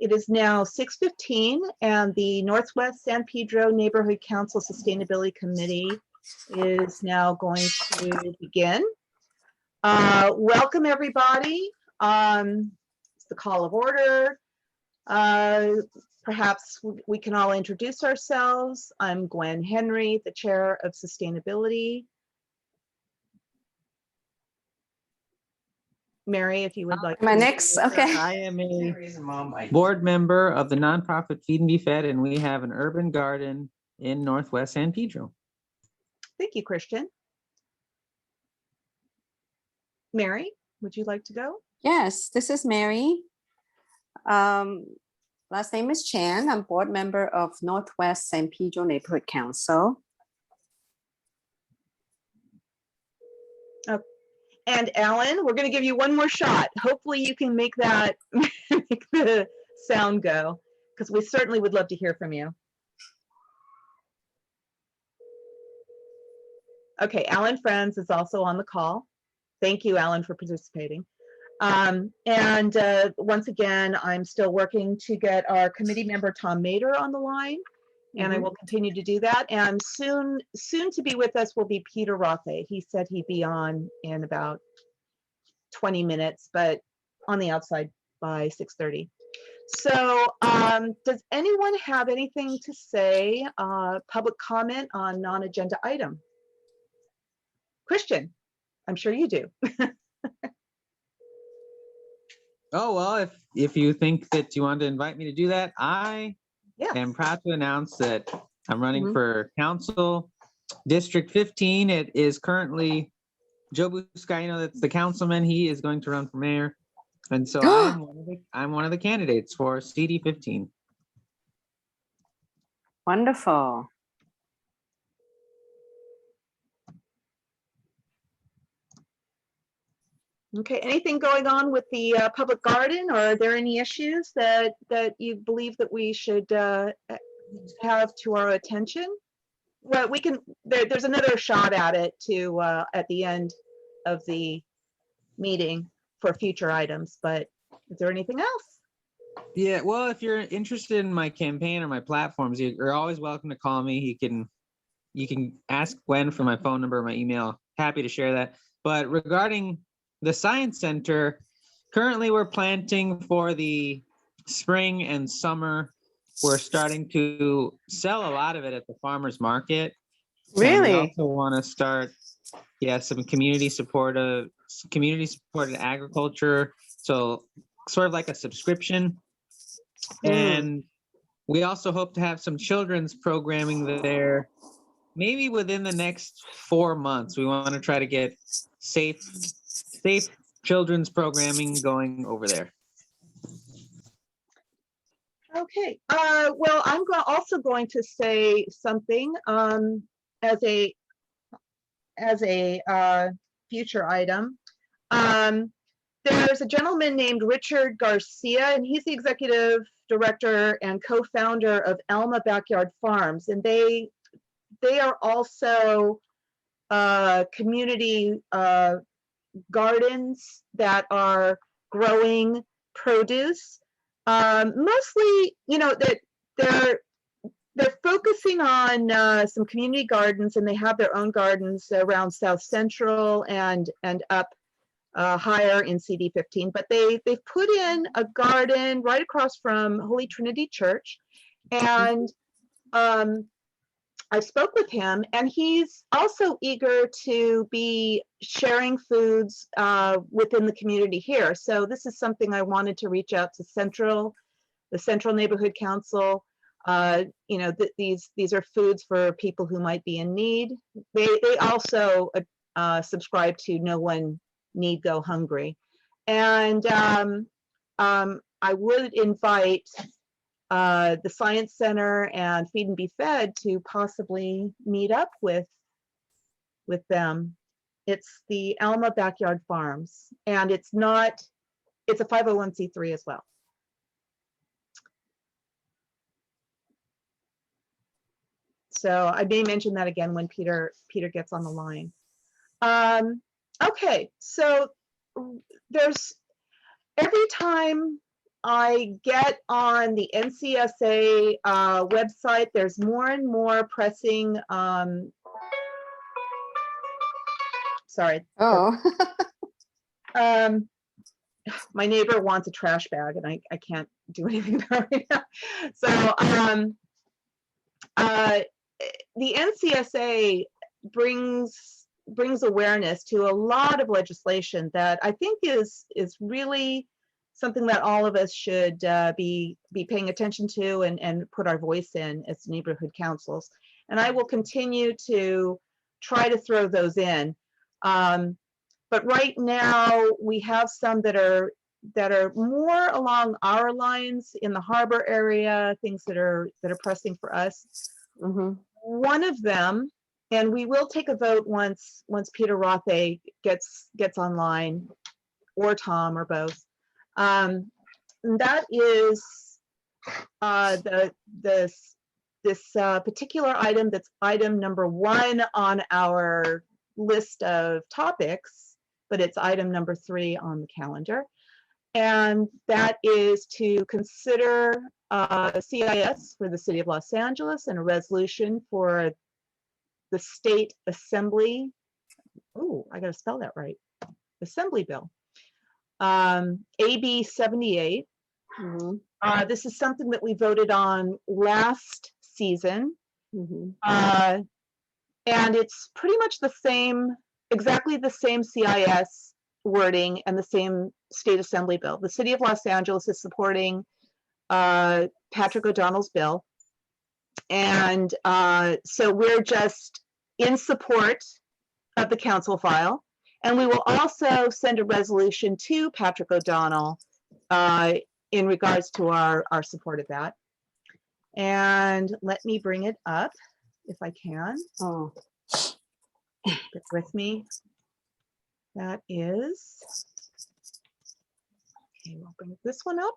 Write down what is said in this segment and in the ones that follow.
It is now 6:15 and the Northwest San Pedro Neighborhood Council Sustainability Committee is now going to begin. Welcome everybody. It's the call of order. Perhaps we can all introduce ourselves. I'm Gwen Henry, the Chair of Sustainability. Mary, if you would like. My next, okay. I am a board member of the nonprofit Feed and Be Fed, and we have an urban garden in Northwest San Pedro. Thank you, Christian. Mary, would you like to go? Yes, this is Mary. Last name is Chan. I'm board member of Northwest San Pedro Neighborhood Council. Okay. And Alan, we're going to give you one more shot. Hopefully you can make that make the sound go, because we certainly would love to hear from you. Okay, Alan Friends is also on the call. Thank you, Alan, for participating. Once again, I'm still working to get our committee member Tom Mader on the line, and I will continue to do that. And soon to be with us will be Peter Rothe. He said he'd be on in about 20 minutes, but on the outside by 6:30. So does anyone have anything to say, public comment on non-agenda item? Christian, I'm sure you do. Oh, well, if you think that you want to invite me to do that, I am proud to announce that I'm running for council District 15. It is currently Joe Buscaino, that's the councilman. He is going to run for mayor. And so I'm one of the candidates for CD 15. Wonderful. Okay, anything going on with the public garden, or are there any issues that you believe that we should have to our attention? Well, we can, there's another shot at it to at the end of the meeting for future items, but is there anything else? Yeah, well, if you're interested in my campaign or my platforms, you're always welcome to call me. You can ask Gwen for my phone number or my email. Happy to share that. But regarding the Science Center, currently we're planting for the spring and summer. We're starting to sell a lot of it at the farmer's market. Really? And we also want to start, some community supported agriculture. So sort of like a subscription. And we also hope to have some children's programming there. Maybe within the next 4 months, we want to try to get safe children's programming going over there. Okay, well, I'm also going to say something as a future item. There's a gentleman named Richard Garcia, and he's the executive director and co-founder of Alma Backyard Farms, and they are also community gardens that are growing produce. Mostly, they're focusing on some community gardens, and they have their own gardens around South Central and up higher in CD 15. But they've put in a garden right across from Holy Trinity Church, and I spoke with him, and he's also eager to be sharing foods within the community here. So this is something I wanted to reach out to the Central Neighborhood Council. These are foods for people who might be in need. They also subscribe to No One Need Go Hungry. And I would invite the Science Center and Feed and Be Fed to possibly meet up with them. It's the Alma Backyard Farms, and it's a 501c3 as well. So I may mention that again when Peter gets on the line. Okay, so there's every time I get on the NCSA website, there's more and more pressing, sorry. Oh, My neighbor wants a trash bag and I can't do anything about it right now. So the NCSA brings awareness to a lot of legislation that I think is really something that all of us should be paying attention to and put our voice in as neighborhood councils. And I will continue to try to throw those in. But right now we have some that are more along our lines in the harbor area, things that are pressing for us. mhm. One of them, and we will take a vote once Peter Rothe gets online, or Tom, or both. That is this particular item that's item number 1 on our list of topics, but it's item number 3 on the calendar. And that is to consider CIS for the city of Los Angeles and a resolution for the state assembly. Oh, I gotta spell that right. Assembly bill. AB 78. Mhm, This is something that we voted on last season. mhm. And it's pretty much the same, exactly the same CIS wording and the same state assembly bill. The city of Los Angeles is supporting Patrick O'Donnell's bill. And so we're just in support of the council file. And we will also send a resolution to Patrick O'Donnell in regards to our support of that. And let me bring it up if I can. Oh, Bear with me. That is, okay, we'll bring this one up.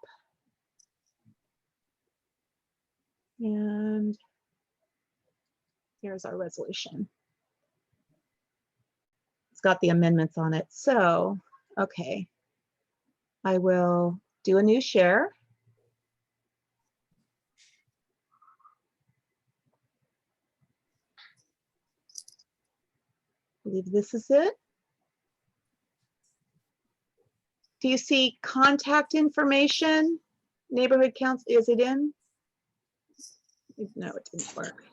And here's our resolution. It's got the amendments on it. So, okay, I will do a new share. I believe this is it. Do you see contact information? Neighborhood council, is it in? No, it didn't work.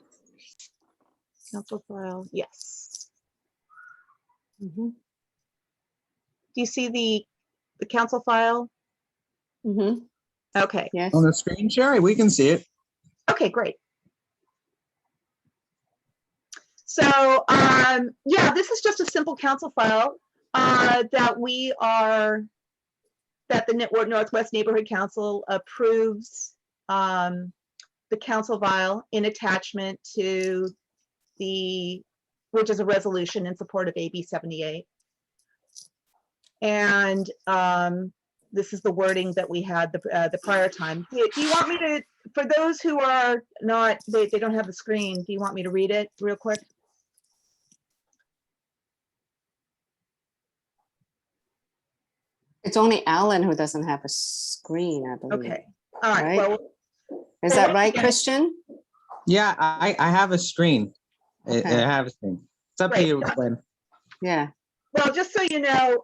Council file, yes. mhm, Do you see the council file? mhm. Okay, Yes. On the screen, Sherry, we can see it. okay, great. So, yeah, this is just a simple council file that the Northwest Neighborhood Council approves the council file in attachment to which is a resolution in support of AB 78. And this is the wording that we had the prior time. Do you want me to, for those who are not, they don't have the screen, do you want me to read it real quick? It's only Alan who doesn't have a screen, I believe. Okay, all right, Right. well, Is that right, Christian? Yeah, I have a screen. I Okay. have a screen. It's up to Right. you, Glenn. Yeah. well, just so you know,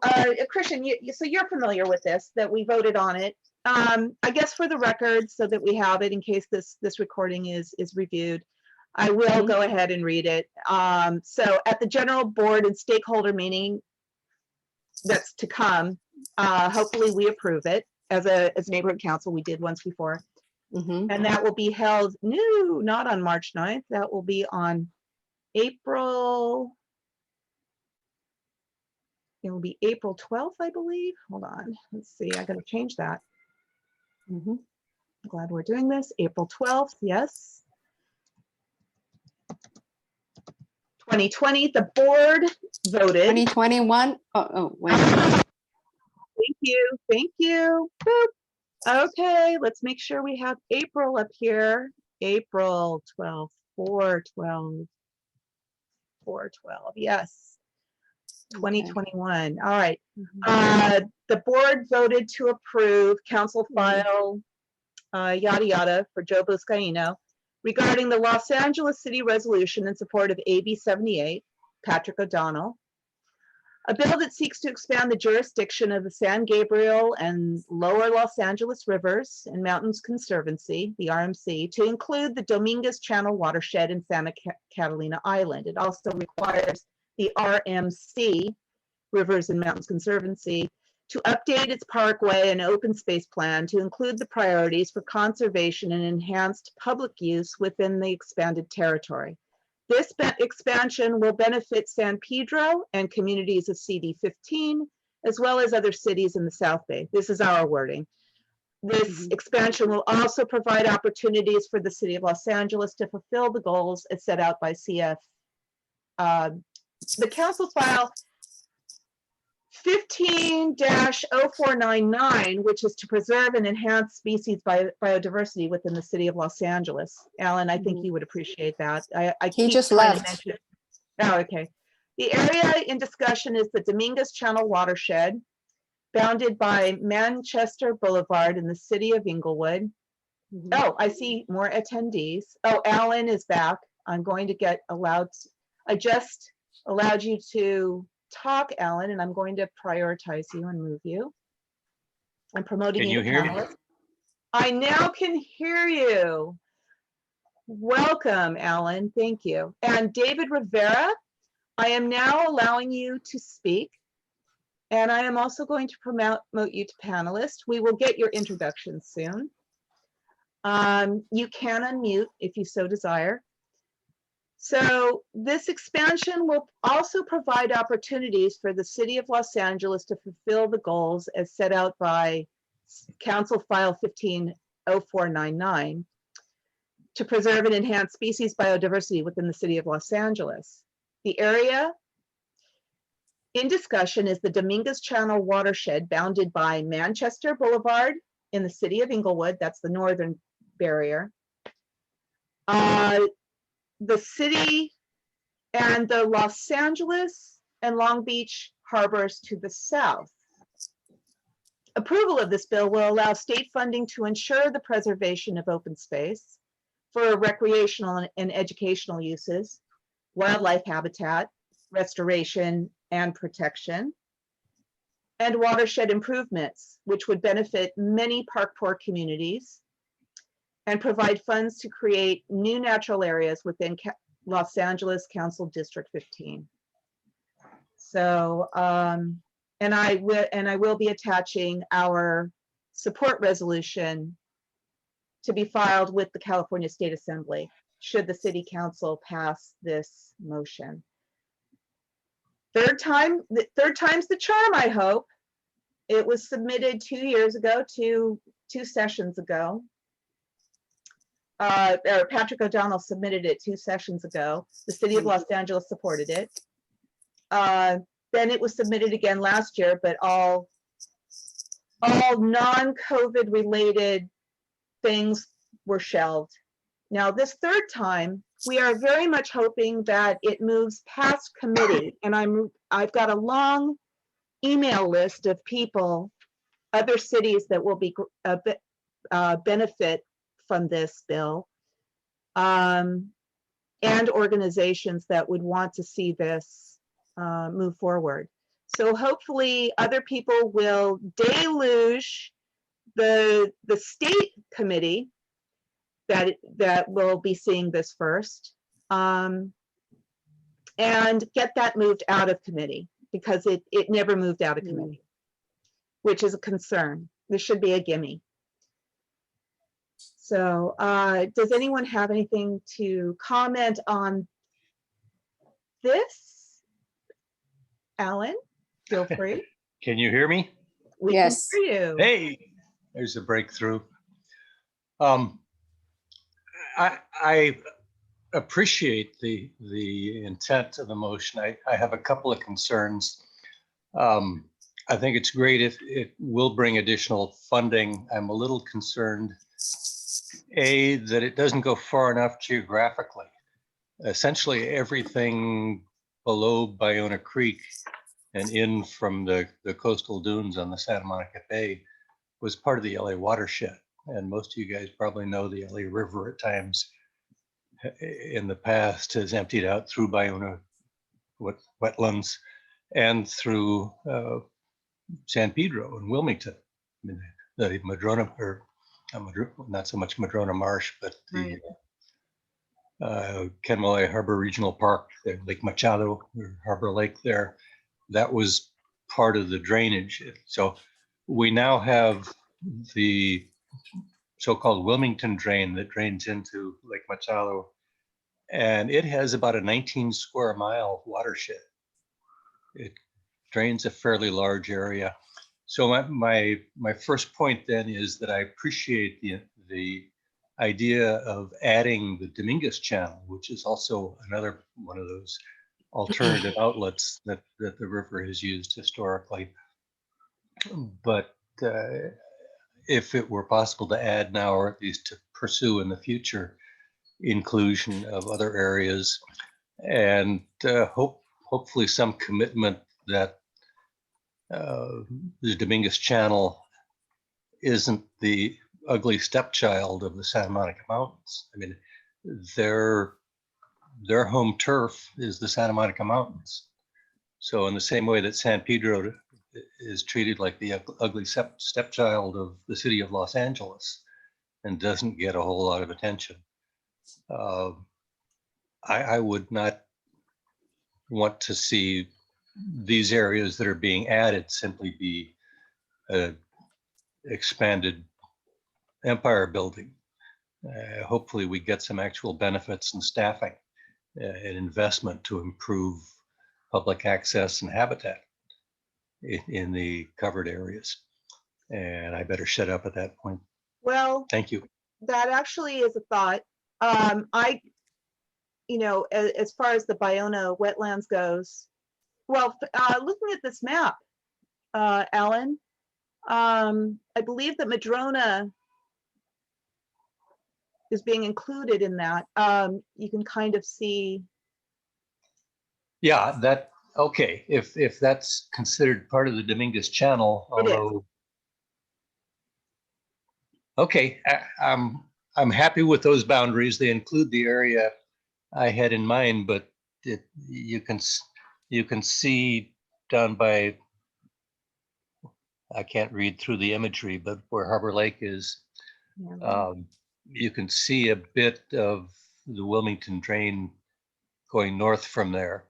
Christian, so you're familiar with this, that we voted on it. I guess for the record, so that we have it in case this recording is reviewed, I will Mhm. go ahead and read it. So at the general board and stakeholder meeting that's to come, hopefully we approve it as neighborhood council. We did once before. Mhm. And that will be held, no, not on March 9th. That will be on April. It will be April 12th, I believe. Hold on, let's see, I gotta change that. Mhm. I'm glad we're doing this. April 12th, yes. 2020, the board voted. 2021. Oh, wait. Thank you, thank you. Boop. Okay, let's make sure we have April up here. April 12th, 4/12, 4/12, yes. 2021. All right. Mhm. The board voted to approve council file yada yada for Joe Buscaino regarding the Los Angeles City Resolution in support of AB 78, Patrick O'Donnell. A bill that seeks to expand the jurisdiction of the San Gabriel and Lower Los Angeles Rivers and Mountains Conservancy, the RMC, to include the Dominguez Channel watershed in Santa Catalina Island. It also requires the RMC, Rivers and Mountains Conservancy, to update its parkway and open space plan to include the priorities for conservation and enhanced public use within the expanded territory. This expansion will benefit San Pedro and communities of CD 15, as well as other cities in the South Bay. This is our wording. This expansion will also provide opportunities for the city of Los Angeles to fulfill the goals as set out by CF. The council file 15-0499, which is to preserve and enhance species biodiversity within the city of Los Angeles. Alan, I think you would appreciate that. I He keep just trying to left. mention it. Oh, okay. The area in discussion is the Dominguez Channel watershed, bounded by Manchester Boulevard in the city of Inglewood. Oh, I see more attendees. Oh, Alan is back. I'm going to get allowed. I just allowed you to talk, Alan, and I'm going to prioritize you and move you. I'm promoting Can you you to hear me? panelist. I now can hear you. Welcome, Alan. Thank you. And David Rivera, I am now allowing you to speak. And I am also going to promote you to panelist. We will get your introduction soon. You can unmute if you so desire. So this expansion will also provide opportunities for the city of Los Angeles to fulfill the goals as set out by Council File 15-0499 to preserve and enhance species biodiversity within the city of Los Angeles. The area in discussion is the Dominguez Channel watershed bounded by Manchester Boulevard in the city of Inglewood, that's the northern barrier. The city and the Los Angeles and Long Beach harbors to the south. Approval of this bill will allow state funding to ensure the preservation of open space for recreational and educational uses, wildlife habitat, restoration and protection, and watershed improvements, which would benefit many park poor communities and provide funds to create new natural areas within Los Angeles Council District 15. So, and I will be attaching our support resolution to be filed with the California State Assembly should the City Council pass this motion. Third time's the charm, I hope. It was submitted 2 years ago, two sessions ago. Or Patrick O'Donnell submitted it 2 sessions ago. The city of Los Angeles supported it. Then it was submitted again last year, but all non-COVID related things were shelved. Now this third time, we are very much hoping that it moves past committee, and I've got a long email list of people, other cities that will be benefit from this bill, and organizations that would want to see this move forward. So hopefully other people will deluge the state committee that will be seeing this first, and get that moved out of committee, because it never moved out of committee, which is a concern. This should be a gimme. So does anyone have anything to comment on this? Alan, feel free. Can you hear me? We Yes. can hear you. Hey, there's a breakthrough. I appreciate the intent of the motion. I have a couple of concerns. I think it's great if it will bring additional funding. I'm a little concerned, A, that it doesn't go far enough geographically. Essentially everything below Biona Creek and in from the coastal dunes on the Santa Monica Bay was part of the LA watershed. And most of you guys probably know the LA River at times in the past has emptied out through Biona Wetlands and through San Pedro and Wilmington. I mean, the Madrona, or not so much Madrona Marsh, but the Kenmore Harbor Regional Park, Lake Machado, or Harbor Lake there, that was part of the drainage. So we now have the so-called Wilmington Drain that drains into Lake Machado, and it has about a 19 square mile watershed. It drains a fairly large area. So my first point then is that I appreciate the idea of adding the Dominguez channel, which is also another one of those alternative outlets that the river has used historically. But if it were possible to add now, or at least to pursue in the future, inclusion of other areas, and hopefully some commitment that the Dominguez Channel isn't the ugly stepchild of the Santa Monica Mountains. I mean, their home turf is the Santa Monica Mountains. So in the same way that San Pedro is treated like the ugly stepchild of the city of Los Angeles and doesn't get a whole lot of attention, I would not want to see these areas that are being added simply be expanded empire building. Hopefully we get some actual benefits and staffing and investment to improve public access and habitat in the covered areas. And I better shut up at that point. Well, Thank you. that actually is a thought. As far as the Biona Wetlands goes, well, looking at this map, Alan, I believe that Madrona is being included in that. You can kind of see. Yeah, okay. If that's considered part of the Dominguez Channel, It is. although, okay, I'm happy with those boundaries. They include the area I had in mind, but you can see down by, I can't read through the imagery, but where Harbor Lake is, you can see a bit of the Wilmington Drain going north from there.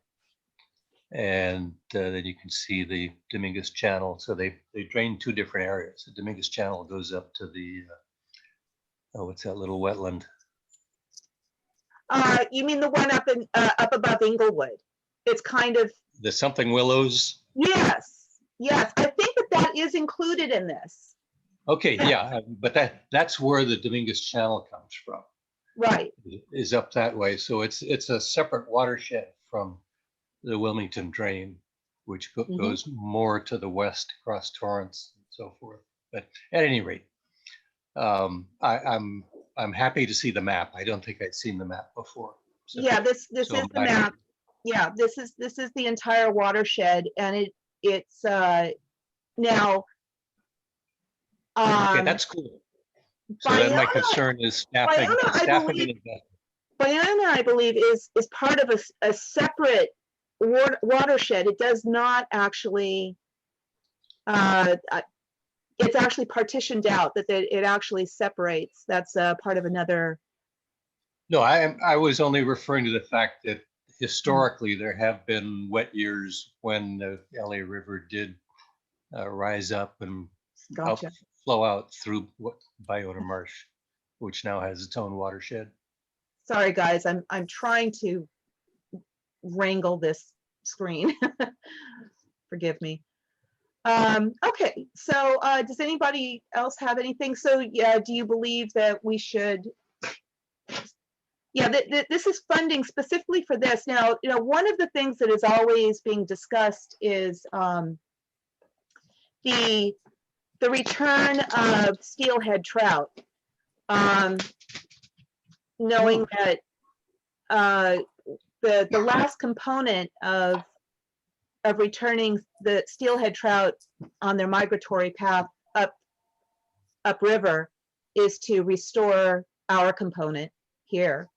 And then you can see the Dominguez Channel. So they drain two different areas. The Dominguez Channel goes up to the, what's that little wetland? You mean the one up above Inglewood? It's kind of. The something willows? Yes. I think that is included in this. Okay, yeah, but that's where the Dominguez Channel comes from. Right. Is up that way. So it's a separate watershed from the Wilmington Drain, which goes more to the west across Torrance and so forth. But at any rate, I'm happy to see the map. I don't think I'd seen the map before. So, yeah, this is the map. Yeah, this is the entire watershed, and it's now. Okay, that's cool. So then my concern is staffing. Biona, I believe, is part of a separate watershed. It does not actually. It's actually partitioned out. That it actually separates. That's part of another. No, I was only referring to the fact that historically there have been wet years when the LA River did rise up and flow out through Biona Marsh, which now has its own watershed. Sorry, guys, I'm trying to wrangle this screen. Forgive me. Okay, so does anybody else have anything? So yeah, do you believe that we should? Yeah, this is funding specifically for this. Now, one of the things that is always being discussed is the return of steelhead trout. Knowing that the last component of of returning the steelhead trout on their migratory path upriver is to restore our component here.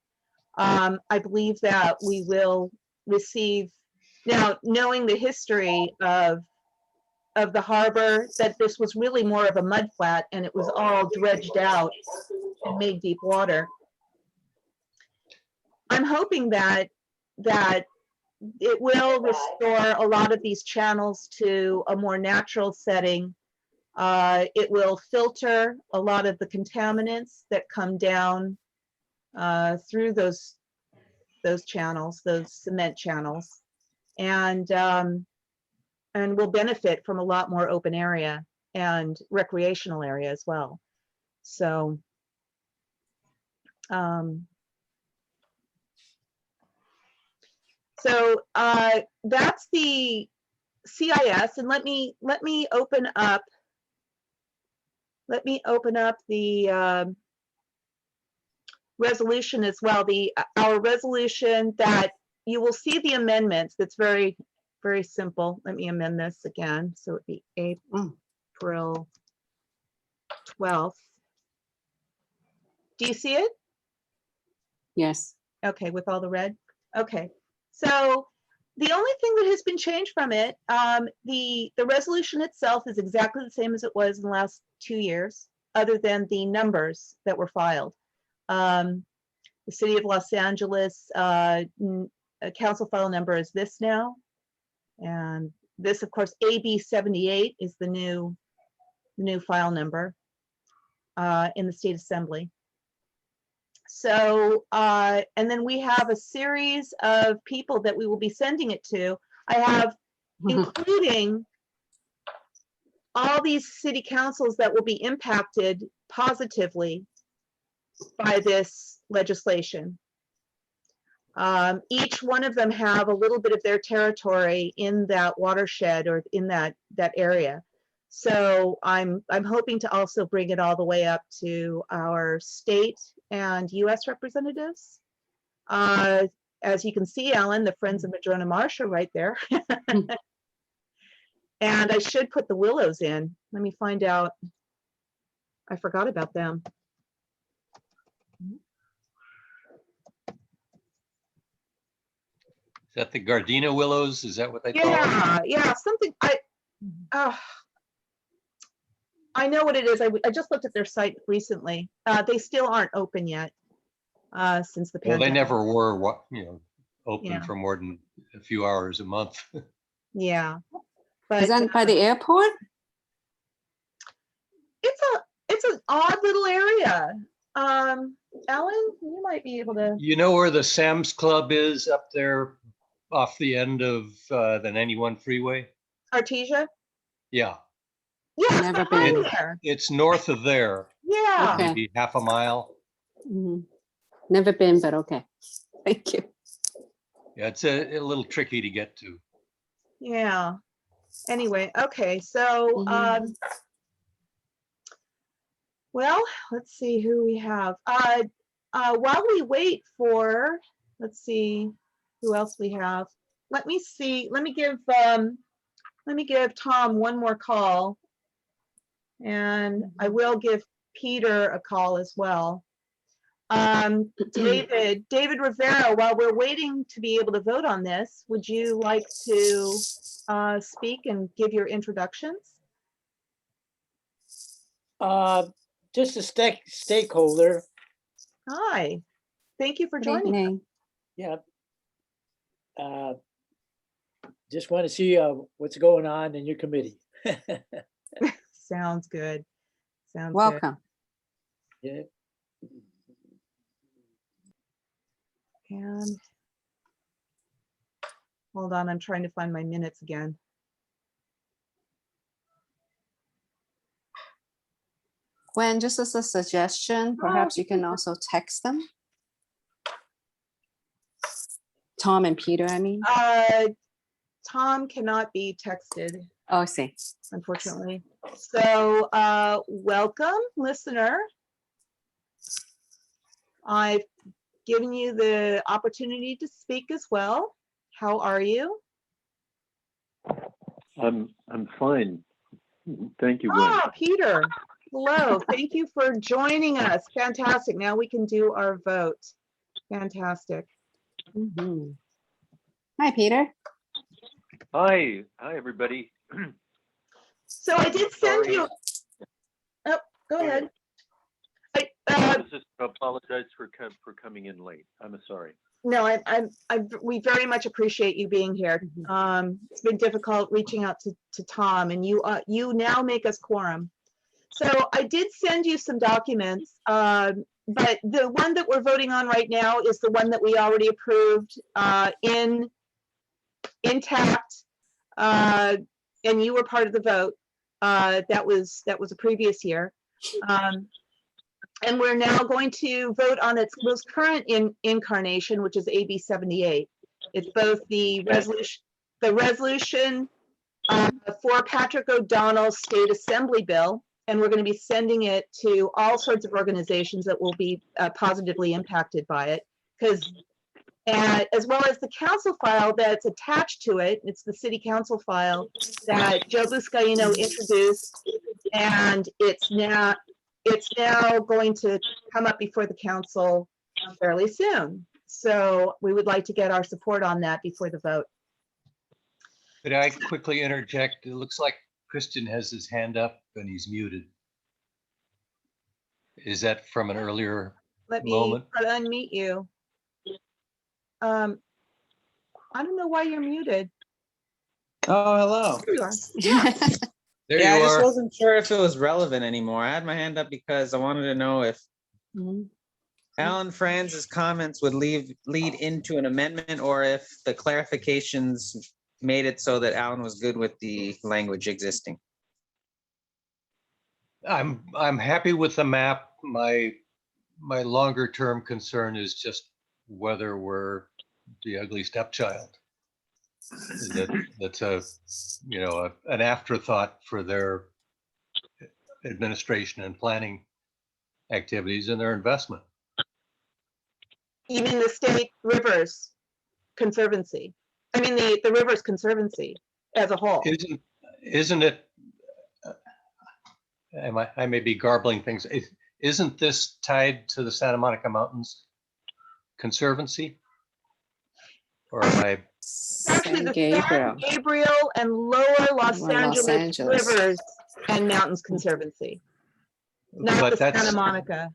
I believe that we will receive, now knowing the history of the harbor, that this was really more of a mud flat and it was all dredged out and made deep water. I'm hoping that it will restore a lot of these channels to a more natural setting. It will filter a lot of the contaminants that come down through those channels, those cement channels, and will benefit from a lot more open area and recreational area as well. So that's the CIS, and let me open up the resolution as well. Our resolution that you will see the amendments. That's very, very simple. Let me amend this again. So it'd be April 12th. Do you see it? Yes. Okay, with all the red. Okay, so the only thing that has been changed from it, the resolution itself is exactly the same as it was in the last 2 years, other than the numbers that were filed. The City of Los Angeles council file number is this now, and this, of course, AB 78 is the new file number in the State Assembly. So, and then we have a series of people that we will be sending it to. I have, including all these city councils that will be impacted positively by this legislation. Each one of them have a little bit of their territory in that watershed or in that area. So I'm hoping to also bring it all the way up to our state and US representatives. As you can see, Alan, the Friends of Madrona Marsh are right there. And I should put the Willows in. Let me find out. I forgot about them. Is that the Gardena willows? Is that what they call them? Yeah, something. I know what it is. I just looked at their site recently. They still aren't open yet since the Well, pandemic. they never were, open Yeah. for more than a few hours a month. Yeah, but Is that by the airport? it's an odd little area. Alan, you might be able to. You know where the Sam's Club is up there off the end of the 91 freeway? Artesia? Yeah, Yeah, Never it's behind been. there. it's north of there, Yeah. Okay. maybe half a mile. Never been, but okay. Thank you. Yeah, it's a little tricky to get to. Yeah. Anyway, okay, so well, let's see who we have. While we wait for, let's see who else we have. Let me see. Let me give Tom one more call, and I will give Peter a call as well. David Rivera, while we're waiting to be able to vote on this, would you like to speak and give your introductions? Just a stakeholder. Hi, thank you for Good joining. evening. Yeah. Just want to see what's going on in your committee. Sounds good. Sounds Welcome. Yeah. good. And hold on, I'm trying to find my minutes again. Gwen, just as a suggestion, perhaps you can also text them. Tom and Peter, I mean. Tom cannot be texted, Oh, I see. unfortunately. So welcome, listener. I've given you the opportunity to speak as well. How are you? I'm fine. Thank you, Gwen. Ah, Peter, hello. Thank you for joining us. Fantastic. Now we can do our vote. Fantastic. Mhm. Hi, Peter. Hi, everybody. So I did send Sorry. you. Oh, go ahead. I was just apologize for coming in late. I'm sorry. No, we very much appreciate you being here. It's been difficult reaching out to Tom, and you now make us quorum. So I did send you some documents, but the one that we're voting on right now is the one that we already approved intact, and you were part of the vote. That was a previous year. And we're now going to vote on its most current incarnation, which is AB 78. It's both the resolution for Patrick O'Donnell's State Assembly bill, and we're going to be sending it to all sorts of organizations that will be positively impacted by it, as well as the council file that's attached to it. It's the city council file that Joe Buscaino introduced, and it's now going to come up before the council fairly soon. So we would like to get our support on that before the vote. Could I quickly interject? It looks like Christian has his hand up and he's muted. Is that from an earlier Let me moment? unmute you. I don't know why you're muted. Oh, hello. There you are. Yeah. There Yeah, I you just are. wasn't sure if it was relevant anymore. I had my hand up because I wanted to know if Mhm. Alan Franz's comments would lead into an amendment, or if the clarifications made it so that Alan was good with the language existing. I'm happy with the map. My longer term concern is just whether we're the ugly stepchild. That's an afterthought for their administration and planning activities and their investment. You mean the State Rivers Conservancy? I mean the Rivers Conservancy as a whole. Isn't it? I may be garbling things. Isn't this tied to the Santa Monica Mountains Conservancy? Or am I? Actually, the San San Gabriel. Gabriel and Lower Los Lower Los Angeles Angeles. Rivers and Mountains Conservancy, not But the that's, Santa Monica.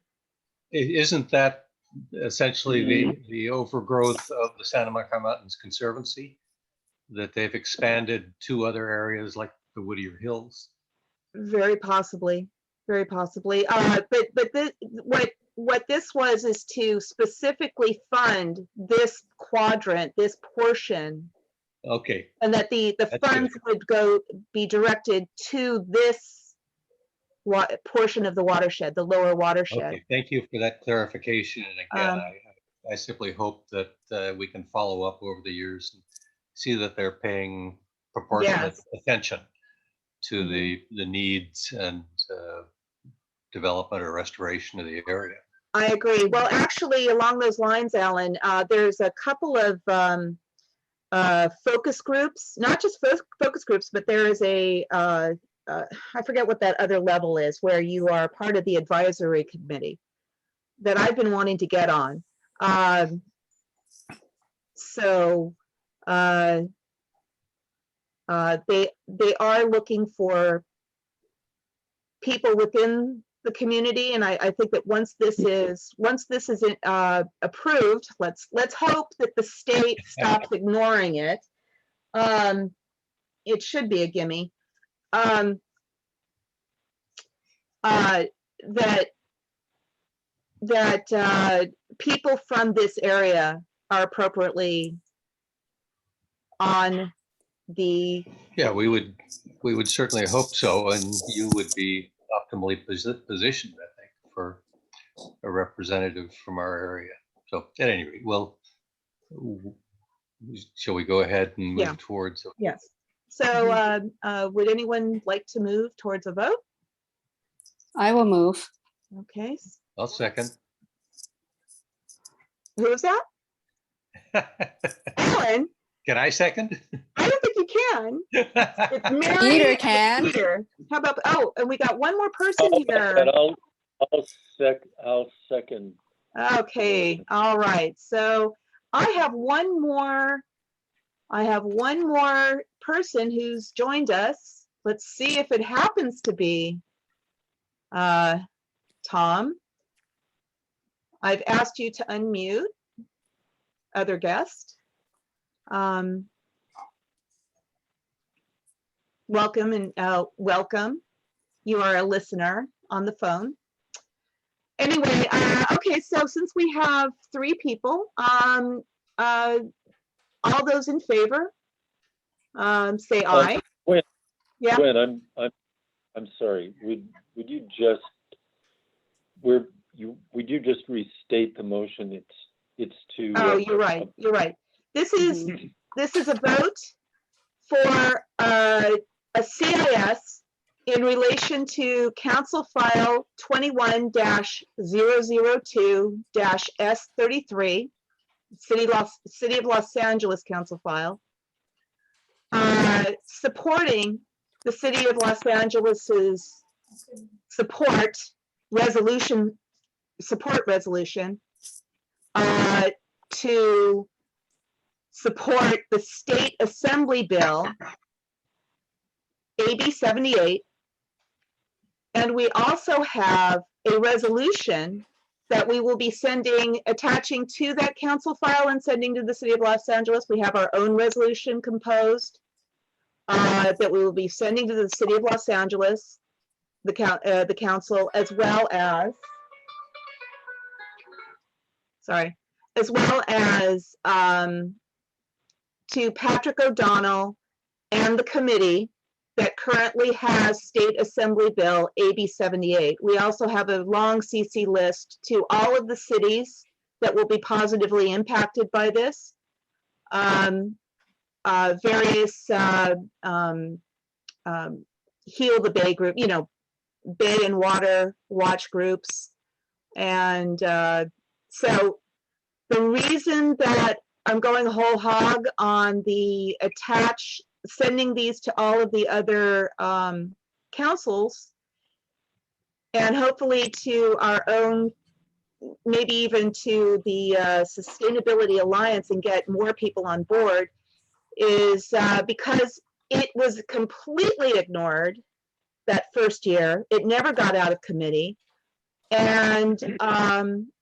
isn't that essentially the overgrowth of the Santa Monica Mountains Conservancy? That they've expanded to other areas like the Whittier Hills? Very possibly, very possibly. But this, what this was is to specifically fund this quadrant, this portion, Okay, and that the That's funds would be directed to this portion of the watershed, the lower watershed. okay. Thank you for that clarification. And again, Um, I simply hope that we can follow up over the years and see that they're paying proportionate Yes. attention to the needs and development or restoration of the area. I agree. Well, actually, along those lines, Alan, there's a couple of focus groups, not just focus groups, but there is I forget what that other level is, where you are part of the advisory committee that I've been wanting to get on. They are looking for people within the community, and I think that once this is approved, let's hope that the state stops ignoring it. It should be a gimme. That people from this area are appropriately on the. Yeah, we would certainly hope so, and you would be optimally positioned, I think, for a representative from our area. So at any rate, shall we go ahead and move Yeah. towards? Yes. So would anyone like to move towards a vote? I will move. Okay. I'll second. Who was that? Alan? Can I second? I don't think you can. It's Mary Peter and can. Peter. How about, oh, and we got one more person And here. I'll second. Okay, all right. So I have one more person who's joined us. Let's see if it happens to be Tom. I've asked you to unmute, other guest. Welcome and welcome. You are a listener on the phone. Anyway, okay, so since we have 3 people, all those in favor, say aye. Gwen, Yeah. Gwen, I'm sorry. Would you just just restate the motion? It's to. Oh, you're right. You're right. This is a vote for a CIS in relation to Council File 21-002-S33, City of Los Angeles Council File, supporting the City of Los Angeles's support resolution to support the State Assembly Bill AB 78. And we also have a resolution that we will be attaching to that council file and sending to the City of Los Angeles. We have our own resolution composed that we will be sending to the City of Los Angeles, the council, as well as to Patrick O'Donnell and the committee that currently has State Assembly Bill AB 78. We also have a long CC list to all of the cities that will be positively impacted by this. Various Heal the Bay group, Bay and Water Watch groups. And so the reason that I'm going whole hog on the sending these to all of the other councils, and hopefully to our own, maybe even to the Sustainability Alliance, and get more people on board, is because it was completely ignored that first year. It never got out of committee, and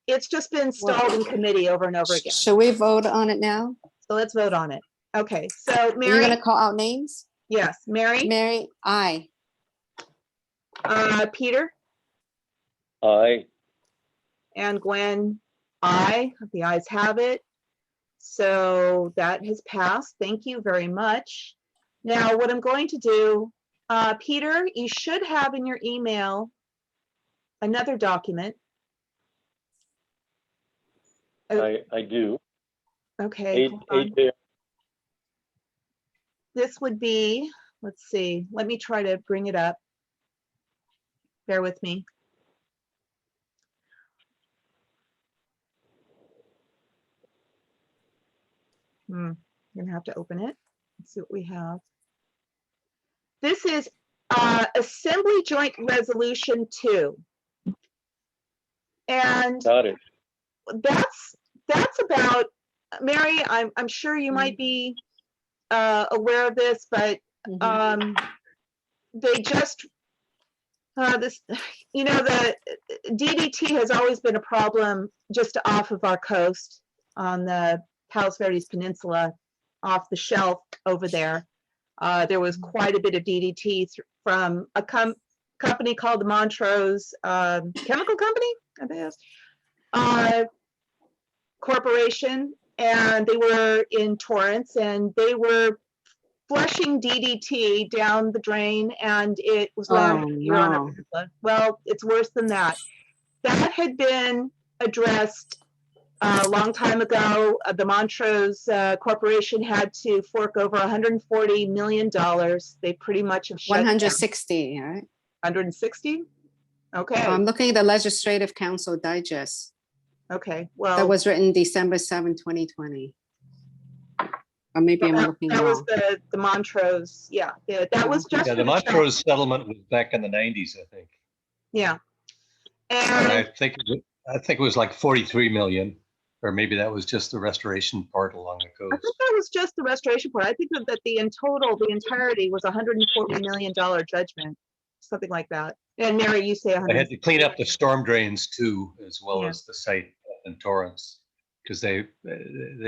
it's just been stalled in committee over and over again. Should we vote on it now? So let's vote on it. Okay, so Are you Mary, gonna call out names? yes, Mary, Mary, aye. Peter, Aye. and Gwen, aye. The ayes have it. So that has passed. Thank you very much. Now, what I'm going to do, Peter, you should have in your email another document. I do. Okay, hold on. This would be, let's see, let me try to bring it up. Bear with me. I'm gonna have to open it. Let's see what we have. This is Assembly Joint Resolution 2. And Got it. that's about, Mary, I'm sure you might be aware of this, but they just the DDT has always been a problem just off of our coast on the Palos Verdes Peninsula, off the shelf over there. There was quite a bit of DDT from a company called the Montrose Chemical Company, I think it is, corporation, and they were in Torrance, and they were flushing DDT down the drain, and it was landing here on our peninsula. Well, it's worse than that. That had been addressed a long time ago. The Montrose Corporation had to fork over $140 million. They pretty much have shut 160, all right? 160? Okay. I'm looking at the Legislative Council Digest Okay. that Well, was written December 7, 2020. Or maybe I'm That looking that was wrong. the Montrose, yeah, that was just. Yeah, for the the track. Montrose settlement was back in the 90s, I think. Yeah. And I And think, it was like 43 million, or maybe that was just the restoration part along the I think coast. that was just the restoration part. I think that in total, the entirety was $140 million judgment, something like that. And Mary, you say I 100. had to clean up the storm drains too, as well Yeah. as the site in Torrance, because they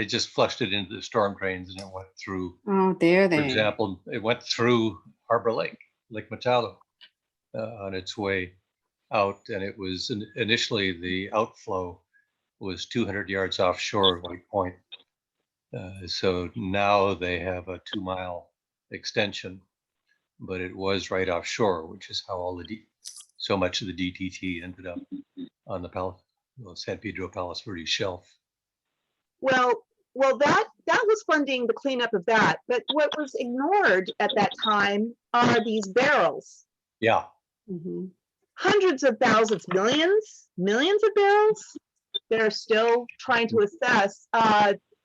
just flushed it into the storm drains and it went through. Oh, there For they. example, it went through Harbor Lake, Lake Metallo, on its way out, and it was initially the outflow was 200 yards offshore of White Point. So now they have a 2-mile extension, but it was right offshore, which is how all so much of the DTT ended up on the San Pedro Palos Verdes shelf. Well, that was funding the cleanup of that. But what was ignored at that time are these barrels. Yeah, Mhm. Hundreds of thousands, millions of barrels. They're still trying to assess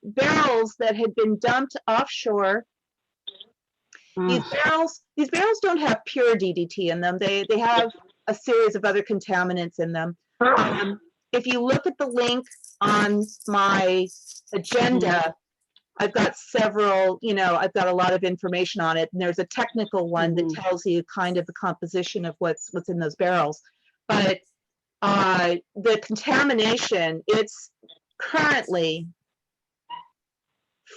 barrels that had been dumped offshore. These Ah, barrels don't have pure DDT in them. They have a series of other contaminants in them. If you look at the link on my agenda, I've got several, I've got a lot of information on it, and there's a technical one that tells you kind of the composition of what's in those barrels. But the contamination, it's currently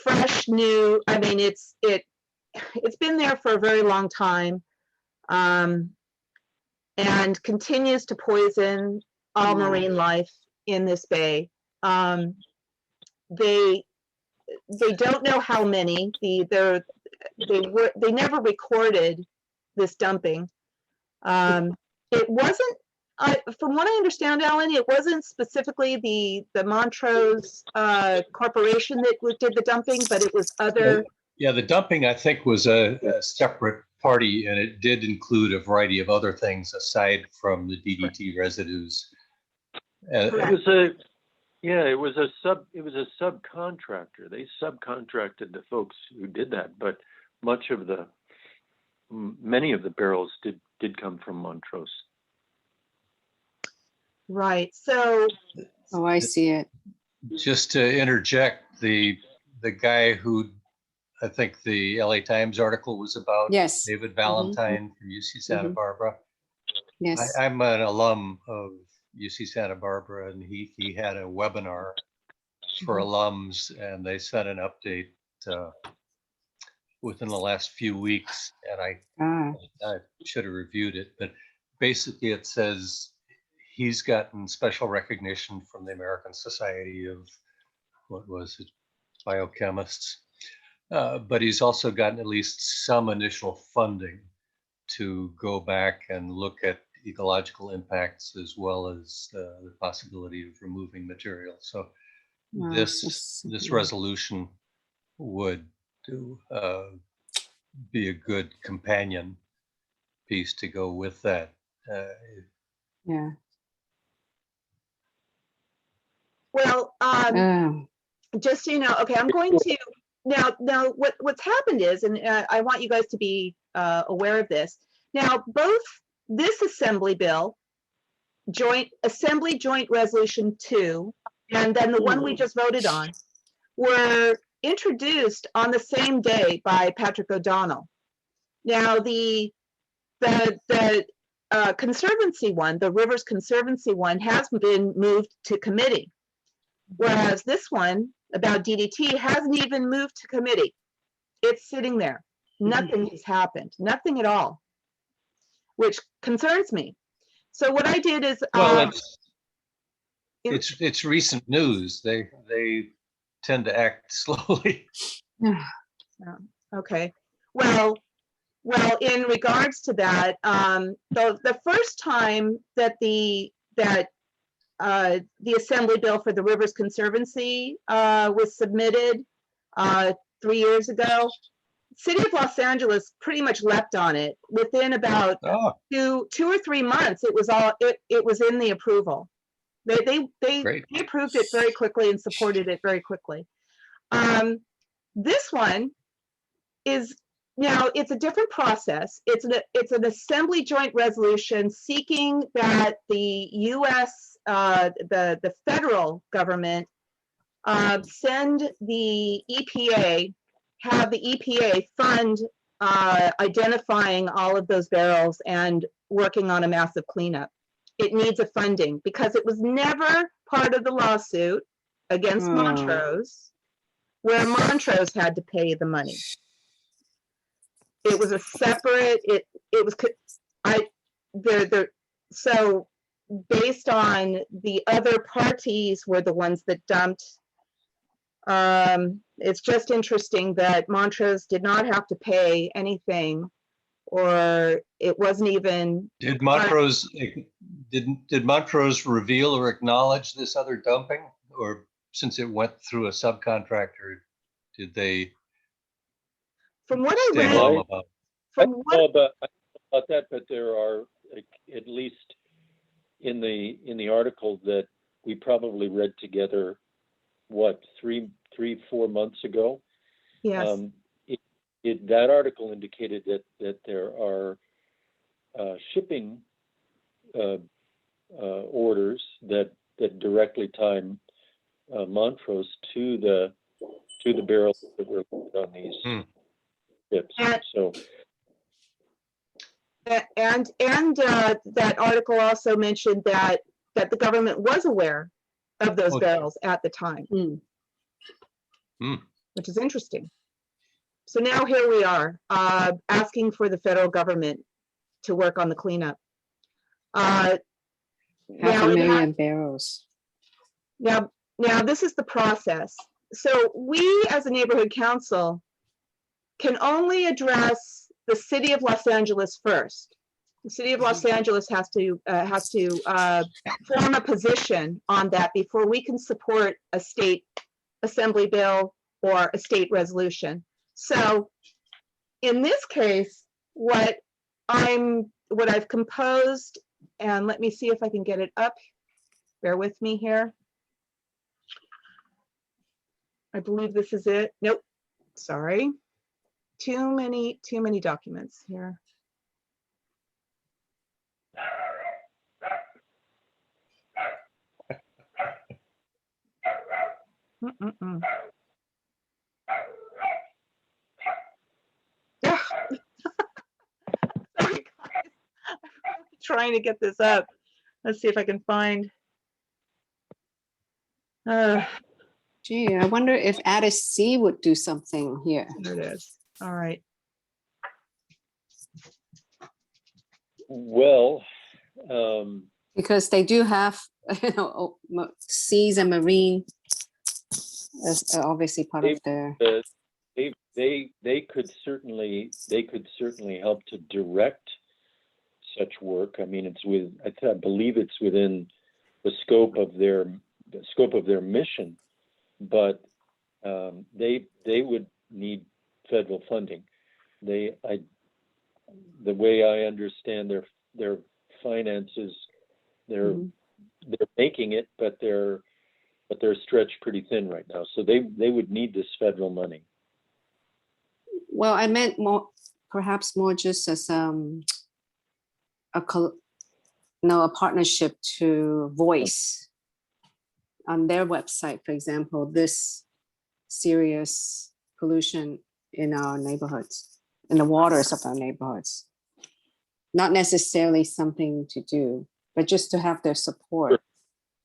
fresh, new. I mean, it's been there for a very long time, and continues to poison all Yeah. marine life in this bay. They don't know how many. They never recorded this dumping. It wasn't, from what I understand, Alan, it wasn't specifically the Montrose Corporation that did the dumping, but it was other. yeah. The dumping, I think, was a separate party, and it did include a variety of other things aside from the DDT residues. It was a subcontractor. They subcontracted the folks who did that, but many of the barrels did come from Montrose. Right. So. Oh, I see it. Just to interject, the guy who I think the LA Times article was about, Yes. David Valentine from UC Santa Barbara. Yes. I'm an alum of UC Santa Barbara, and he had a webinar for alums, and they sent an update within the last few weeks, and I should have reviewed it, but basically it says he's gotten special recognition from the American Society of, what was it, biochemists, but he's also gotten at least some initial funding to go back and look at ecological impacts as well as the possibility of removing material. So this resolution would be a good companion piece to go with that. Yeah. Well, just so you know, okay, I'm going to now. What's happened is, and I want you guys to be aware of this. Now, both this Assembly bill, Joint Resolution 2, and then the one we just voted on, were introduced on the same day by Patrick O'Donnell. Now, the Conservancy one, the Rivers Conservancy one, has been moved to committee, whereas this one about DDT hasn't even moved to committee. It's sitting there. Nothing has happened, nothing at all, which concerns me. So what I did is, well, it's recent news. They tend to act slowly. Okay. Well, in regards to that, the first time that the Assembly bill for the Rivers Conservancy was submitted 3 years ago, City of Los Angeles pretty much leapt on it. Within about 2 or 3 months, it was in the approval. They approved it very quickly and supported it very quickly. This one is, now it's a different process. It's an assembly joint resolution seeking that the US, the federal government send the EPA, have the EPA fund identifying all of those barrels and working on a massive cleanup. It needs a funding because it was never part of the lawsuit against Montrose, where Montrose had to pay the money. It was a separate, so based on the other parties were the ones that dumped. It's just interesting that Montrose did not have to pay anything, or it wasn't even. Did Montrose reveal or acknowledge this other dumping, or since it went through a subcontractor, did they? From what I stay read, mum about? I don't know about that, but there are, at least in the article that we probably read together, what, 3-4 months ago? yes, That article indicated that there are shipping orders that directly tie Montrose to the barrels that were loaded on these ships. So. and that article also mentioned that the government was aware of those barrels at the time, which is interesting. So now here we are, asking for the federal government to work on the cleanup. Half a million barrels. Now this is the process. So we, as a neighborhood council, can only address the city of Los Angeles first. The city of Los Angeles has to form a position on that before we can support a state assembly bill or a state resolution. So in this case, what I've composed, and let me see if I can get it up. Bear with me here. I believe this is it. Nope, sorry. Too many documents here. Sorry, guys. I'm trying to get this up. Let's see if I can find. Gee, I wonder if Addis C would do something here. Here it is. All right. Well, Because they do have, seas and marine as obviously part of their. they could certainly help to direct such work. I mean, I believe it's within the scope of their mission, but they would need federal funding. The way I understand their finances, they're making it, but they're stretched pretty thin right now. So they would need this federal money. Well, I meant perhaps more just as a partnership to voice on their website, for example, this serious pollution in our neighborhoods, in the waters of our neighborhoods. Not necessarily something to do, but just to have their support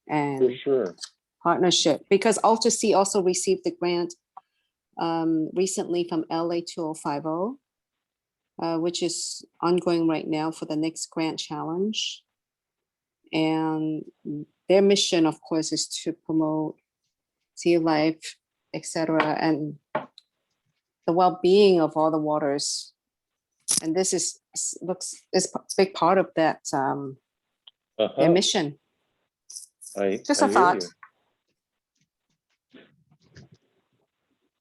and For sure. partnership. Because Alta C also received the grant recently from LA 2050, which is ongoing right now for the next grant challenge. And their mission, of course, is to promote sea life, etc., and the well-being of all the waters. And this is a big part of that their mission. Just a thought.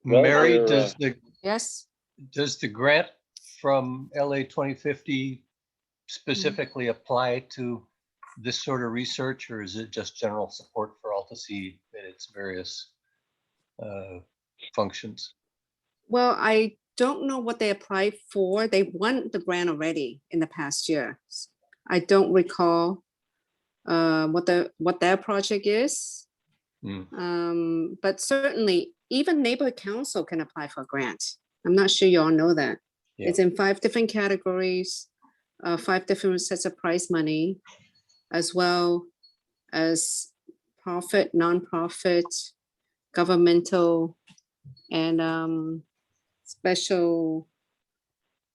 Well, Mary, Yes. does the grant from LA 2050 specifically apply to this sort of research, or is it just general support for Alta Sea and its various functions? Well, I don't know what they applied for. They won the grant already in the past year. I don't recall what their project is. But certainly even neighborhood council can apply for a grant. I'm not sure you all know that. Yeah. It's in 5 different categories, 5 different sets of prize money, as well as profit, nonprofit, governmental, and special,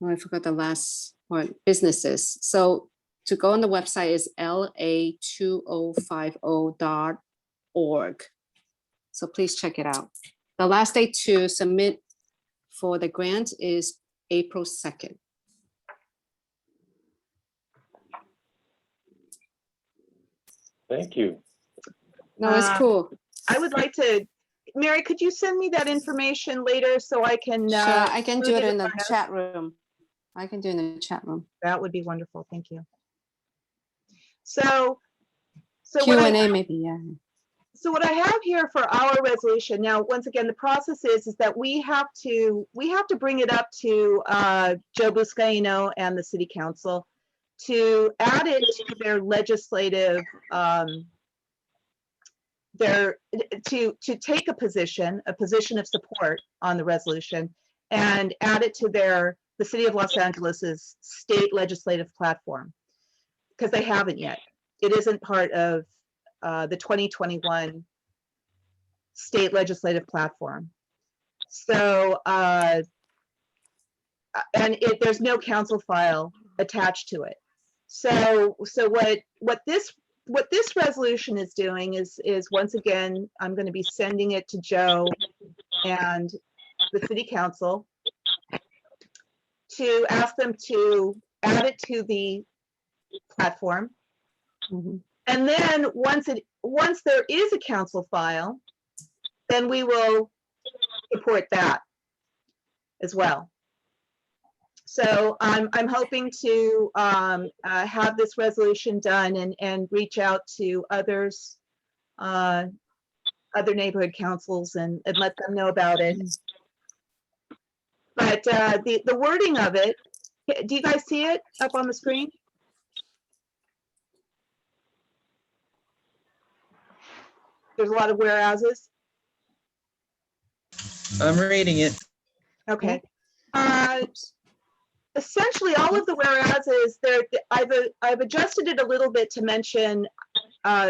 oh, I forgot the last one, businesses. So to go on the website is la2050.org. So please check it out. The last day to submit for the grant is April 2nd. Thank you. No, it's cool. I would like to, Mary, could you send me that information later so I can? Sure, I can do include it in the our notes? chat room. I can do it in the chat room. That would be wonderful. Thank you. So what I Q&A maybe, yeah. So what I have here for our resolution, now, once again, the process is that we have to bring it up to Joe Buscaino and the city council to add it to their legislative, to take a position of support on the resolution and add it to the city of Los Angeles's state legislative platform, because they haven't yet. It isn't part of the 2021 state legislative platform. So, there's no council file attached to it. So what this resolution is doing is once again, I'm going to be sending it to Joe and the city council to ask them to add it to the platform. Mm-hmm. And then once there is a council file, then we will support that as well. So I'm hoping to have this resolution done and reach out to others, other neighborhood councils and let them know about it. But the wording of it, do you guys see it up on the screen? There's a lot of whereases. I'm reading it. Okay. Essentially, all of the whereases there, I've adjusted it a little bit to mention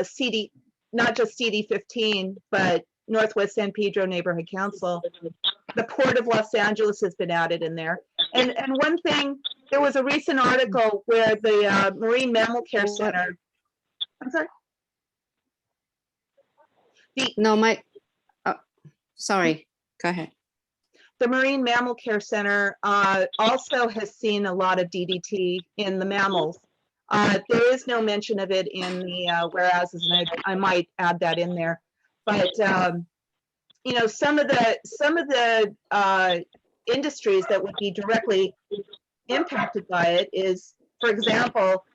CD, not just CD 15, but Northwest San Pedro Neighborhood Council. The Port of Los Angeles has been added in there. And one thing, there was a recent article where the Marine Mammal Care Center. I'm sorry. Sorry, go ahead. The Marine Mammal Care Center also has seen a lot of DDT in the mammals. There is no mention of it in the whereases, and I might add that in there. But you know, some of the industries that would be directly impacted by it is, for example,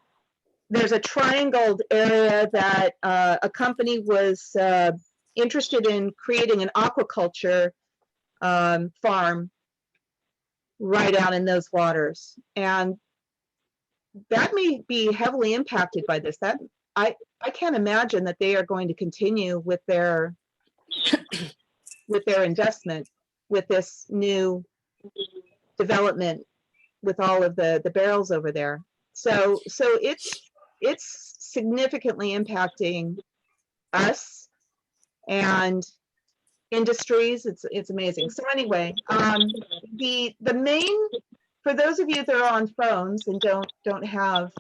there's a triangled area that a company was interested in creating an aquaculture farm right out in those waters, and that may be heavily impacted by this. That I can't imagine that they are going to continue with their investment with this new development with all of the barrels over there. So it's significantly impacting us and industries. It's amazing. So anyway, the main, for those of you that are on phones and don't have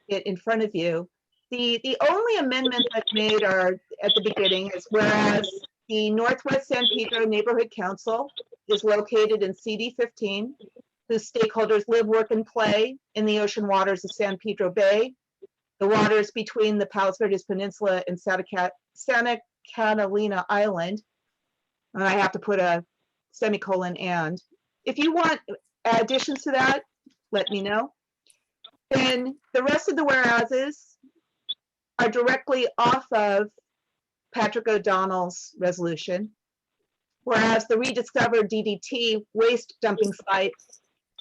it in front of you, the only amendment that's made are at the beginning is whereas the Northwest San Pedro Neighborhood Council is located in CD 15, whose stakeholders live, work, and play in the ocean waters of San Pedro Bay, the waters between the Palos Verdes Peninsula and Santa Catalina Island. And I have to put a semicolon and. If you want additions to that, let me know. Then the rest of the whereases are directly off of Patrick O'Donnell's resolution. Whereas the rediscovered DDT waste dumping site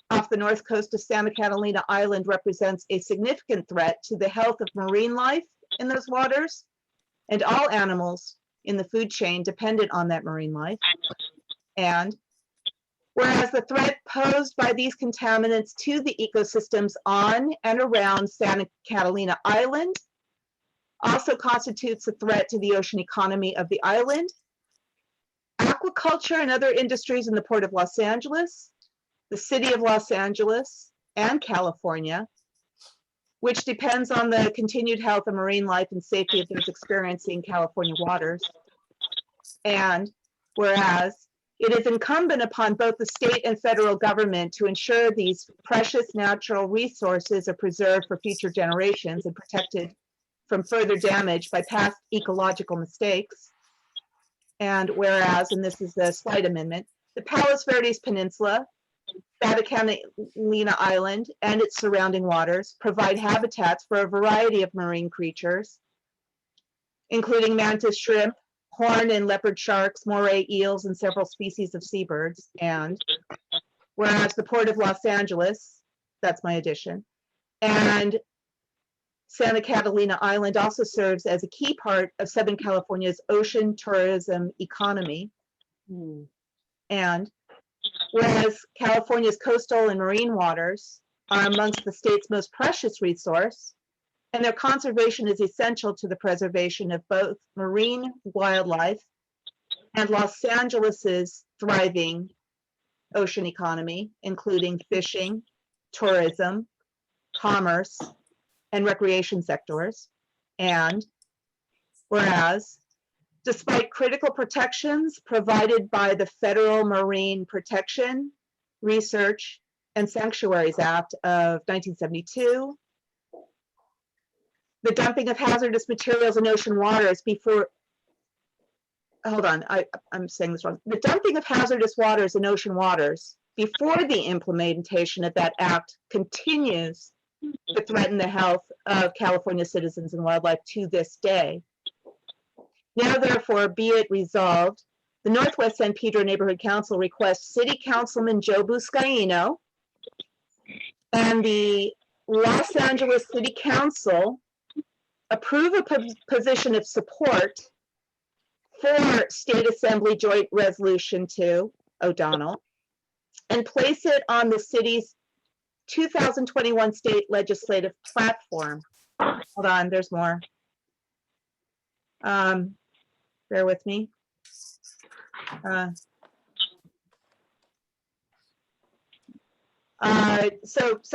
off the north coast of Santa Catalina Island represents a significant threat to the health of marine life in those waters and all animals in the food chain dependent on that marine life. And whereas the threat posed by these contaminants to the ecosystems on and around Santa Catalina Island also constitutes a threat to the ocean economy of the island, aquaculture and other industries in the Port of Los Angeles, the City of Los Angeles, and California, which depends on the continued health of marine life and safety of those experiencing California waters. And whereas it is incumbent upon both the state and federal government to ensure these precious natural resources are preserved for future generations and protected from further damage by past ecological mistakes. And whereas, and this is a slight amendment, the Palos Verdes Peninsula, Santa Catalina Island, and its surrounding waters provide habitats for a variety of marine creatures, including mantis shrimp, horn and leopard sharks, moray eels, and several species of seabirds. And whereas the Port of Los Angeles, that's my addition, and Santa Catalina Island also serves as a key part of Southern California's ocean tourism economy. And whereas California's coastal and marine waters are amongst the state's most precious resource, and their conservation is essential to the preservation of both marine wildlife and Los Angeles's thriving ocean economy, including fishing, tourism, commerce, and recreation sectors. And whereas, despite critical protections provided by the Federal Marine Protection, Research, and Sanctuaries Act of 1972, the dumping of hazardous materials in ocean waters before, hold on, I'm saying this wrong. The dumping of hazardous waters in ocean waters before the implementation of that act continues to threaten the health of California citizens and wildlife to this day. Now, therefore, be it resolved, the Northwest San Pedro Neighborhood Council requests City Councilman Joe Buscaino and the Los Angeles City Council approve a position of support for State Assembly Joint Resolution 2, O'Donnell, and place it on the city's 2021 state legislative platform. Hold on, there's more. Bear with me. So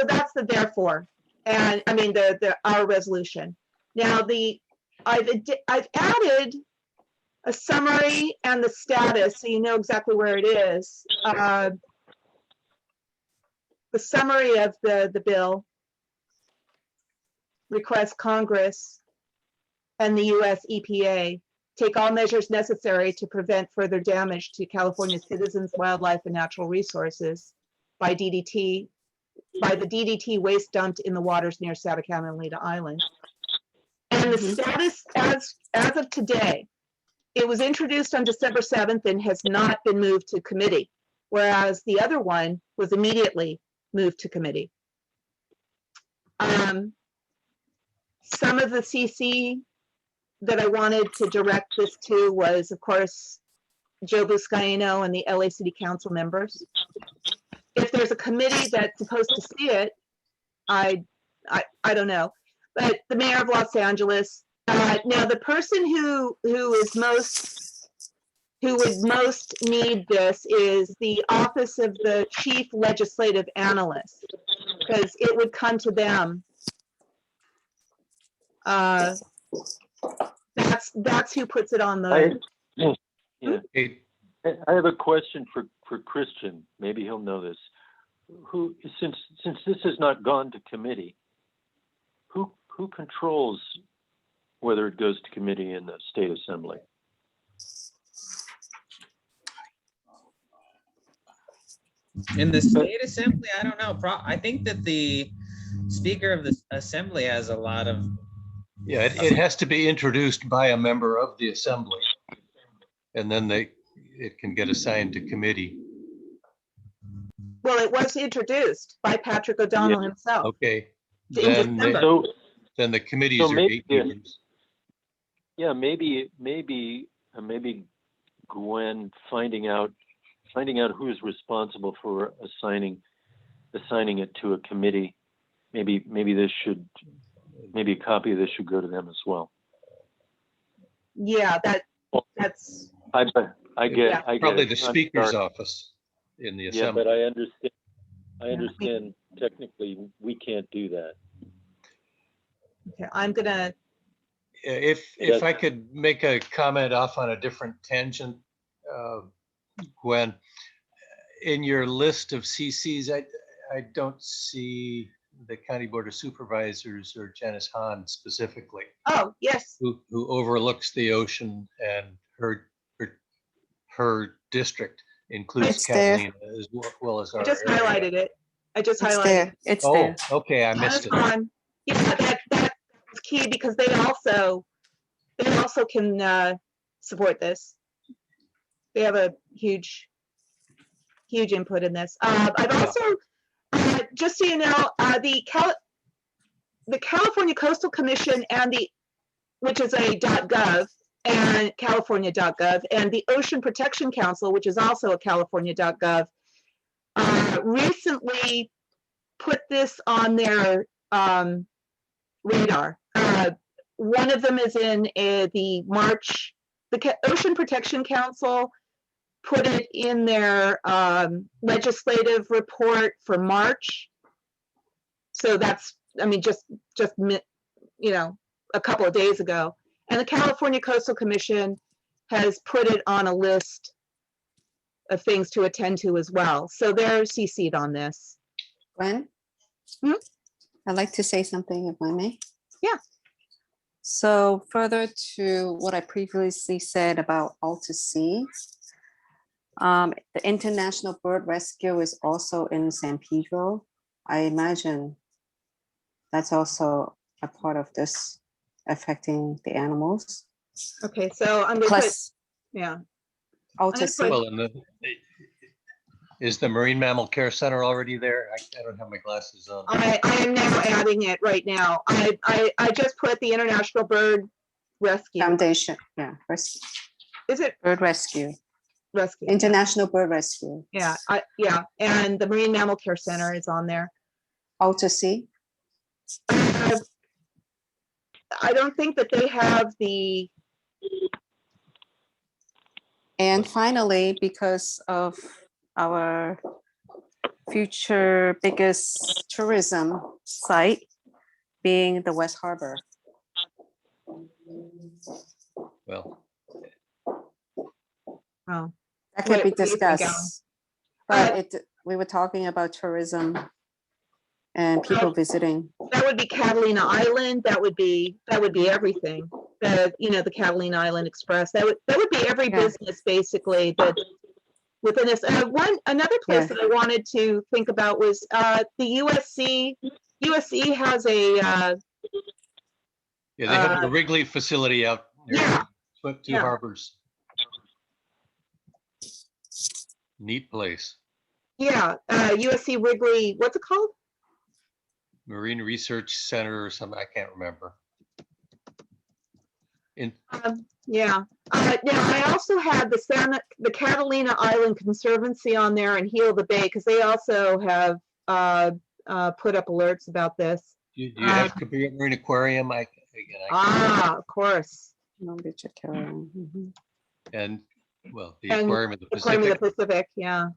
that's the therefore, and I mean our resolution. Now I've added a summary and the status, so you know exactly where it is. The summary of the bill requests Congress and the US EPA take all measures necessary to prevent further damage to California citizens, wildlife, and natural resources by the DDT waste dumped in the waters near Santa Catalina Island. And the status as of today, it was introduced on December 7th and has not been moved to committee, whereas the other one was immediately moved to committee. Some of the CC that I wanted to direct this to was, of course, Joe Buscaino and the LA City Council members. If there's a committee that's supposed to see it, I don't know, but the mayor of Los Angeles. Now, the person who would most need this is the Office of the Chief Legislative Analyst, because it would come to them. That's who puts it on the. I have a question for Christian. Maybe he'll know this. Who, since this has not gone to committee, who controls whether it goes to committee in the state assembly? In the state assembly, I don't know. I think that the speaker of the assembly has a lot of. Yeah, it has to be introduced by a member of the assembly. And then it can get assigned to committee. Well, it was introduced by Patrick O'Donnell himself. Okay, In then, December. So, then the committees So are maybe- gatekeepers. yeah, maybe Gwen finding out who's responsible for assigning it to a committee. Maybe a copy of this should go to them as well. Yeah, that's, I get Probably it. the I'm speaker's sorry. office in the Yeah, assembly. but I understand technically we can't do that. okay, I'm gonna, If I could make a comment off on a different tangent, Gwen, in your list of CCs, I don't see the County Board of Supervisors or Janice Hahn specifically, oh, yes, who overlooks the ocean, and her district includes It's there. Catalina as well as I our just area. highlighted it. I just It's highlighted. there. It's Oh, there. okay, I Janice missed it. Hahn. Yeah, that's key because they also can support this. They have a huge input in this. I've also, just so you know, the California Coastal Commission which is a .gov and California.gov, and the Ocean Protection Council, which is also a California.gov, recently put this on their radar. One of them is in the March, the Ocean Protection Council put it in their legislative report for March. So that's, I mean, just a couple of days ago. And the California Coastal Commission has put it on a list of things to attend to as well. So they're CC'd on this. Gwen? Hmm? I'd like to say something, if I may. Yeah. So further to what I previously said about Alta Sea, the International Bird Rescue is also in San Pedro. I imagine that's also a part of this affecting the animals. Okay, so I'm gonna put, Plus, yeah, Alta gonna Sea. put- Well, is the Marine Mammal Care Center already there? I don't have my glasses on. I am now adding it right now. I just put the International Bird Rescue. Foundation, yeah, Is it Bird Rescue, rescue? International Bird Rescue, Yeah, yeah, and the Marine Mammal Care Center is on there. Alta Sea. I don't think that they have the, And finally, because of our future biggest tourism site being the West Harbor. Well, oh, That could What be do you think, Alan? discussed. But we were talking about tourism and people visiting. that would be Catalina Island. That would be everything. The Catalina Island Express. That would be every Yeah. business basically that within this. Another place that I wanted to think about was the USC. USC has a yeah, they have a Wrigley facility out near yeah. Two Yeah. Harbors. Neat place. Yeah, USC Wrigley, what's it called? Marine Research Center or something, I can't remember. Yeah. Now I also had the Catalina Island Conservancy on there and Heal the Bay because they also have put up alerts about this. Do you have Cabrillo Marine Aquarium? Of course. Long Beach Aquarium. Mhm. And, well, the And Aquarium of the Aquarium Pacific. of the Pacific, yeah.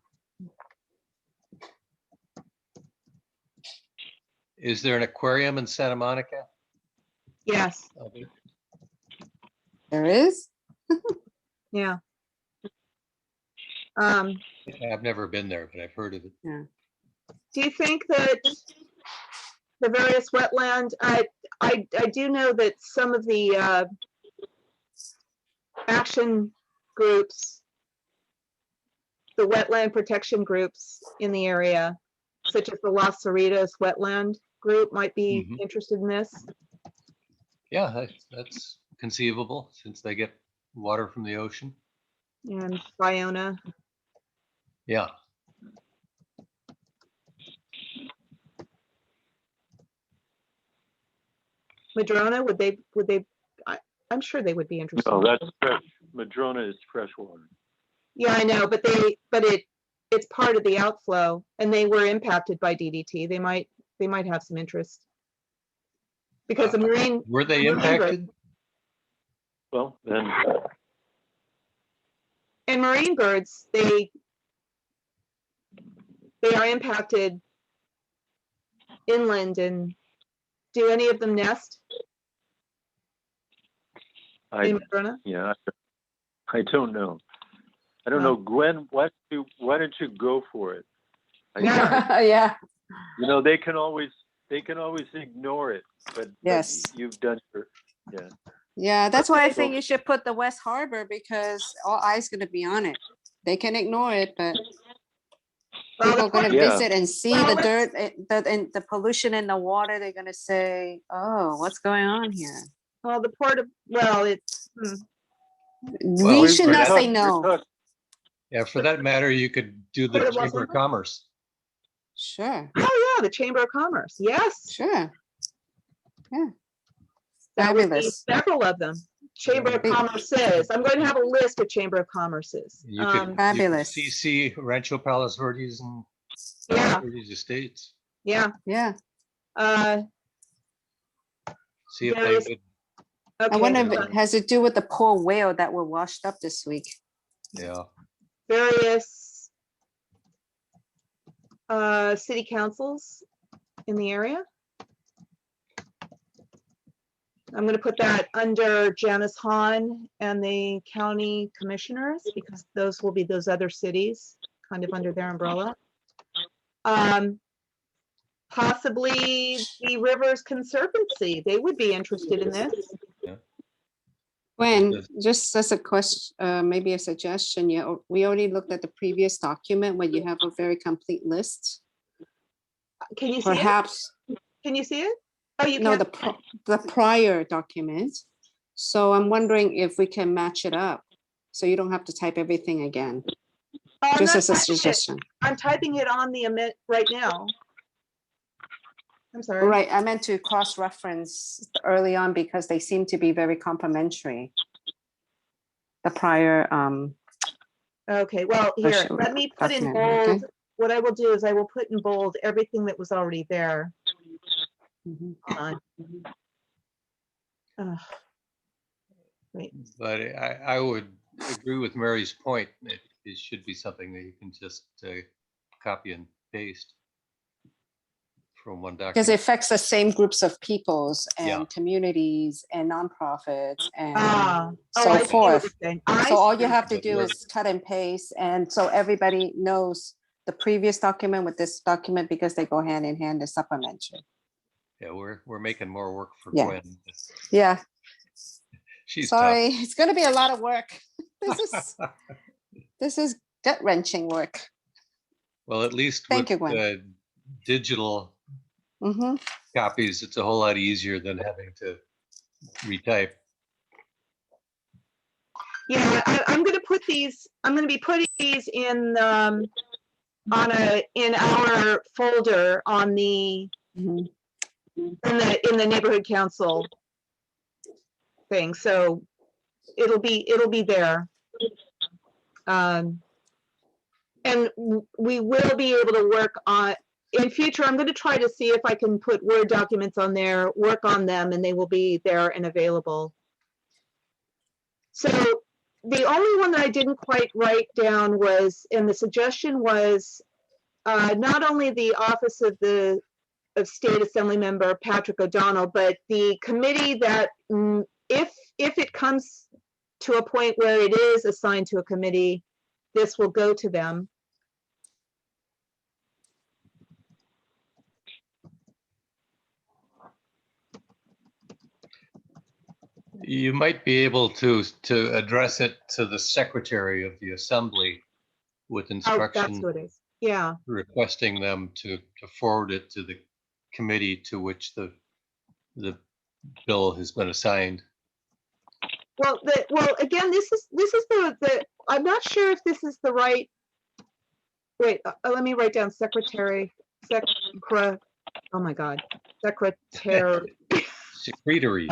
Is there an aquarium in Santa Monica? Yes, There is? yeah. I've never been there, but I've heard of it. Do you think that the various wetland, I do know that some of the action groups, the wetland protection groups in the area, such as the Los Cerritos Wetland Group might be Mhm. interested in this. Yeah, that's conceivable since they get water from the ocean. and Biona. Yeah. Madrona, would they, I'm sure they would be interested. No, that's fresh. Madrona is freshwater. Yeah, I know, but it's part of the outflow and they were impacted by DDT. They might have some interest. Because the marine. Were they marine bird- impacted? Well, then, And marine birds, they are impacted inland, and do any of them nest in Madrona? yeah, I don't know. I don't know. Gwen, why don't you go for it? Yeah, You know, they can always ignore it, but Yes. you've done your, yeah. yeah, that's why I Okay. think you should put the West Harbor because all eyes gonna be on it. They can ignore it, but Well, people are gonna Yeah. visit and see Well, the dirt, and the pollution in the water. They're gonna say, "Oh, what's going on here?" Well, the port of, well, it's, Well, We should we're not talk- say no. Yeah, for that matter, you could do the What it was, Chamber of Commerce. Sure, oh yeah, the Chamber of Commerce, yes. sure. Yeah. That would be Fabulous. several of them. Chamber of Big- Commerce's. I'm going to have a list of Chamber of Commerce's. You could Fabulous. CC Rancho Palos Verdes and Yeah. Verdes Estates. Yeah, Yeah. See if they There's- would, I wonder if okay. it has to do with the poor whale that were washed up this week. yeah. Various city councils in the area. I'm going to put that under Janice Hahn and the county commissioners because those will be those other cities kind of under their umbrella. Possibly the Rivers Conservancy. They would be interested in this. When, Yes. just as a question, maybe a suggestion, we already looked at the previous document where you have a very complete list. Can you see it? Perhaps, Can you see it? Oh, you no, can. the prior document. So I'm wondering if we can match it up, so you don't have to type everything again, Oh, I'm just not as a typing it. suggestion. I'm typing it on the emit right now. I'm sorry. Right, I meant to cross-reference early on because they seem to be very complementary. The prior, Okay, well, here, Special let me put in document, okay. bold. What I will do is I will put in bold everything that was already there. mhm. Hold on. Ugh. Wait, But I would agree with Mary's point. It should be something that you can just copy and paste from one Because it document. affects the same groups of peoples Yeah. and communities and nonprofits and oh, so I see what forth. you're saying. I So all you see. have to But do we're- is cut and paste, and so everybody knows the previous document with this document because they go hand in hand, they're supplementary. Yeah, we're making more work for Yeah. Gwen. Yeah, She's sorry, it's gonna be a lot of work. This is gut wrenching work. Well, at least Thank with you, Gwen. the digital Mhm. copies, it's a whole lot easier than having to retype. Yeah, I'm gonna put these, I'm gonna be putting these in, in our folder on the, Mhm. in the neighborhood council thing, so it'll be there. And we will be able to work on, in future, I'm gonna try to see if I can put Word documents on there, work on them, and they will be there and available. So the only one that I didn't quite write down was, and the suggestion was, not only the office of the State Assembly Member Patrick O'Donnell, but the committee that, if it comes to a point where it is assigned to a committee, this will go to them. You might be able to address it to the Secretary of the Assembly with Oh, that's instruction what it is. Yeah, requesting them to forward it to the committee to which the bill has been assigned. well, again, this is the I'm not sure if this is the right, wait, let me write down secretary, oh my God, secretary, Secretary.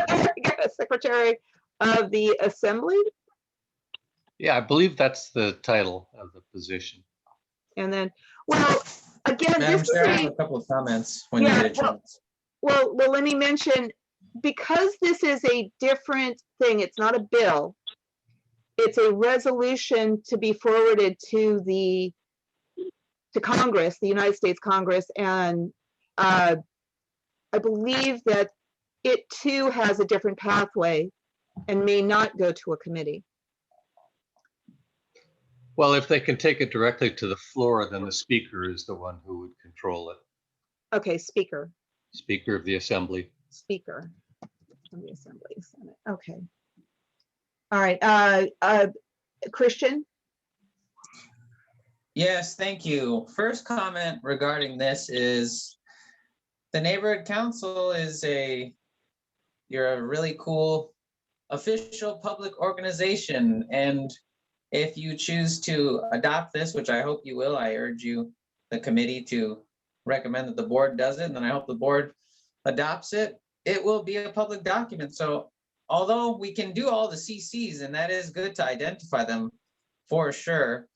secretary of the assembly. Yeah, I believe that's the title of the position. And then, well, again, Madam this is Chair, I have a, a couple of comments when you Yeah, get a chance. well, let me mention, because this is a different thing, it's not a bill. It's a resolution to be forwarded to Congress, the United States Congress, and I believe that it too has a different pathway and may not go to a committee. Well, if they can take it directly to the floor, then the speaker is the one who would control it. Okay, Speaker Speaker of the Assembly. of the Assembly, Senate. Okay. All right, Christian? Yes, thank you. First comment regarding this is the neighborhood council you're a really cool official public organization. And if you choose to adopt this, which I hope you will, I urge you, the committee, to recommend that the board does it, and then I hope the board adopts it. It will be a public document. So although we can do all the CCs, and that is good to identify them for sure,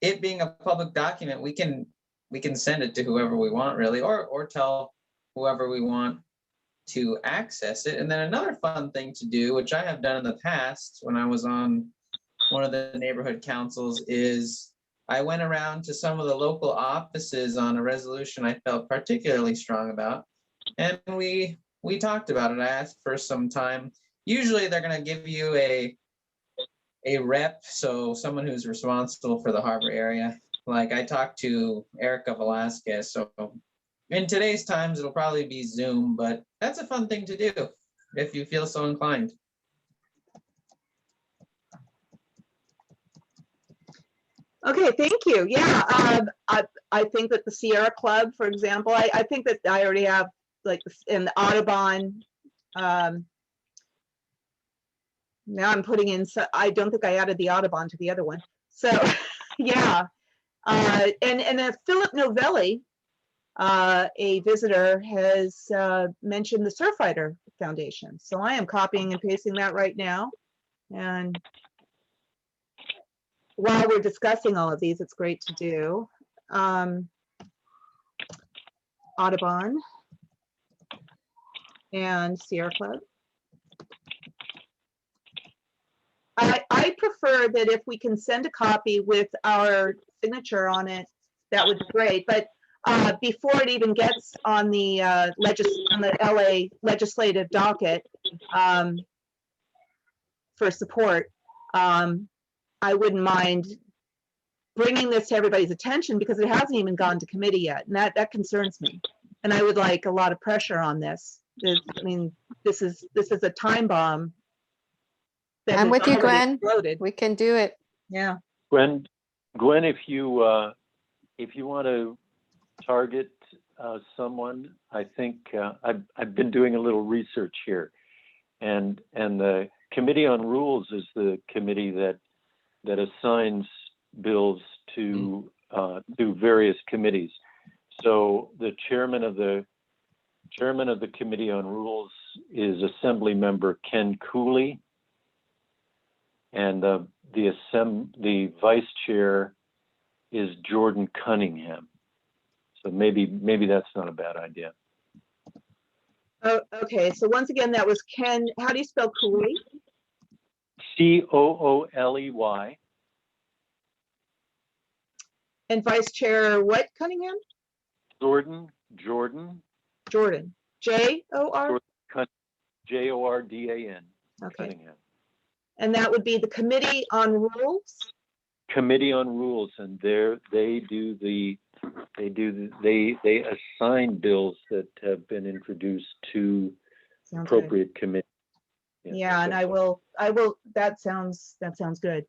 it being a public document, we can send it to whoever we want, really, or tell whoever we want to access it. And then another fun thing to do, which I have done in the past when I was on one of the neighborhood councils, is I went around to some of the local offices on a resolution I felt particularly strong about, and we talked about it. I asked for some time. Usually they're going to give you a rep, so someone who's responsible for the harbor area. Like I talked to Erica Velasquez, so in today's times, it'll probably be Zoom, but that's a fun thing to do if you feel so inclined. Okay, thank you. Yeah, I think that the Sierra Club, for example, I think that I already have, like, in the Audubon. Now I'm putting in, so I don't think I added the Audubon to the other one. So, yeah. And then Philip Novelli, a visitor, has mentioned the Surfrider Foundation. So I am copying and pasting that right now. And while we're discussing all of these, it's great to do. Audubon and Sierra Club. I prefer that if we can send a copy with our signature on it, that would be great. But before it even gets on the LA legislative docket for support, I wouldn't mind bringing this to everybody's attention, because it hasn't even gone to committee yet, and that concerns me. And I would like a lot of pressure on this. I mean, this is a time bomb. I'm with you, Gwen. Exploded. We can do it. Yeah. Gwen, if you want to target someone, I think I've been doing a little research here, and the Committee on Rules is the committee that assigns bills to various committees. So the chairman of the Committee on Rules is Assembly Member Ken Cooley, and the vice chair is Jordan Cunningham. So maybe that's not a bad idea. Oh, okay. So once again, that was Ken. How do you spell Cooley? Cooley. And Vice Chair what, Cunningham? Jordan. Jordan. J-O-R? Jordan, Okay. Cunningham. And that would be the Committee on Rules? Committee on Rules, and they assign bills that have been introduced to Sounds appropriate committee. good. Yeah, and I will, that sounds good.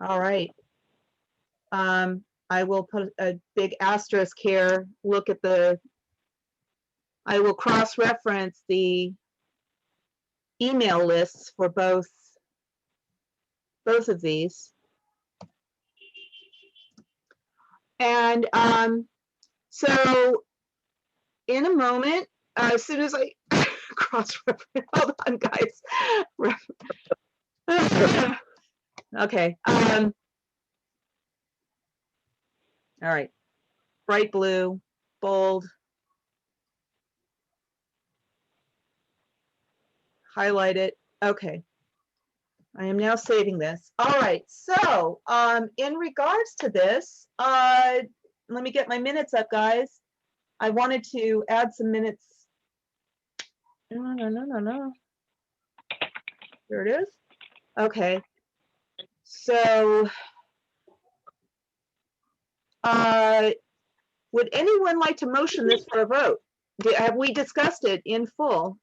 All right. I will put a big asterisk here, I will cross-reference the email lists for both of these. And so in a moment, as soon as I cross-reference, hold on, guys. Okay. All right. Bright blue, bold. Highlight it. Okay. I am now saving this. All right. So in regards to this, let me get my minutes up, guys. I wanted to add some minutes. No. There it is. Okay. So would anyone like to motion this for a vote? Have we discussed it in full?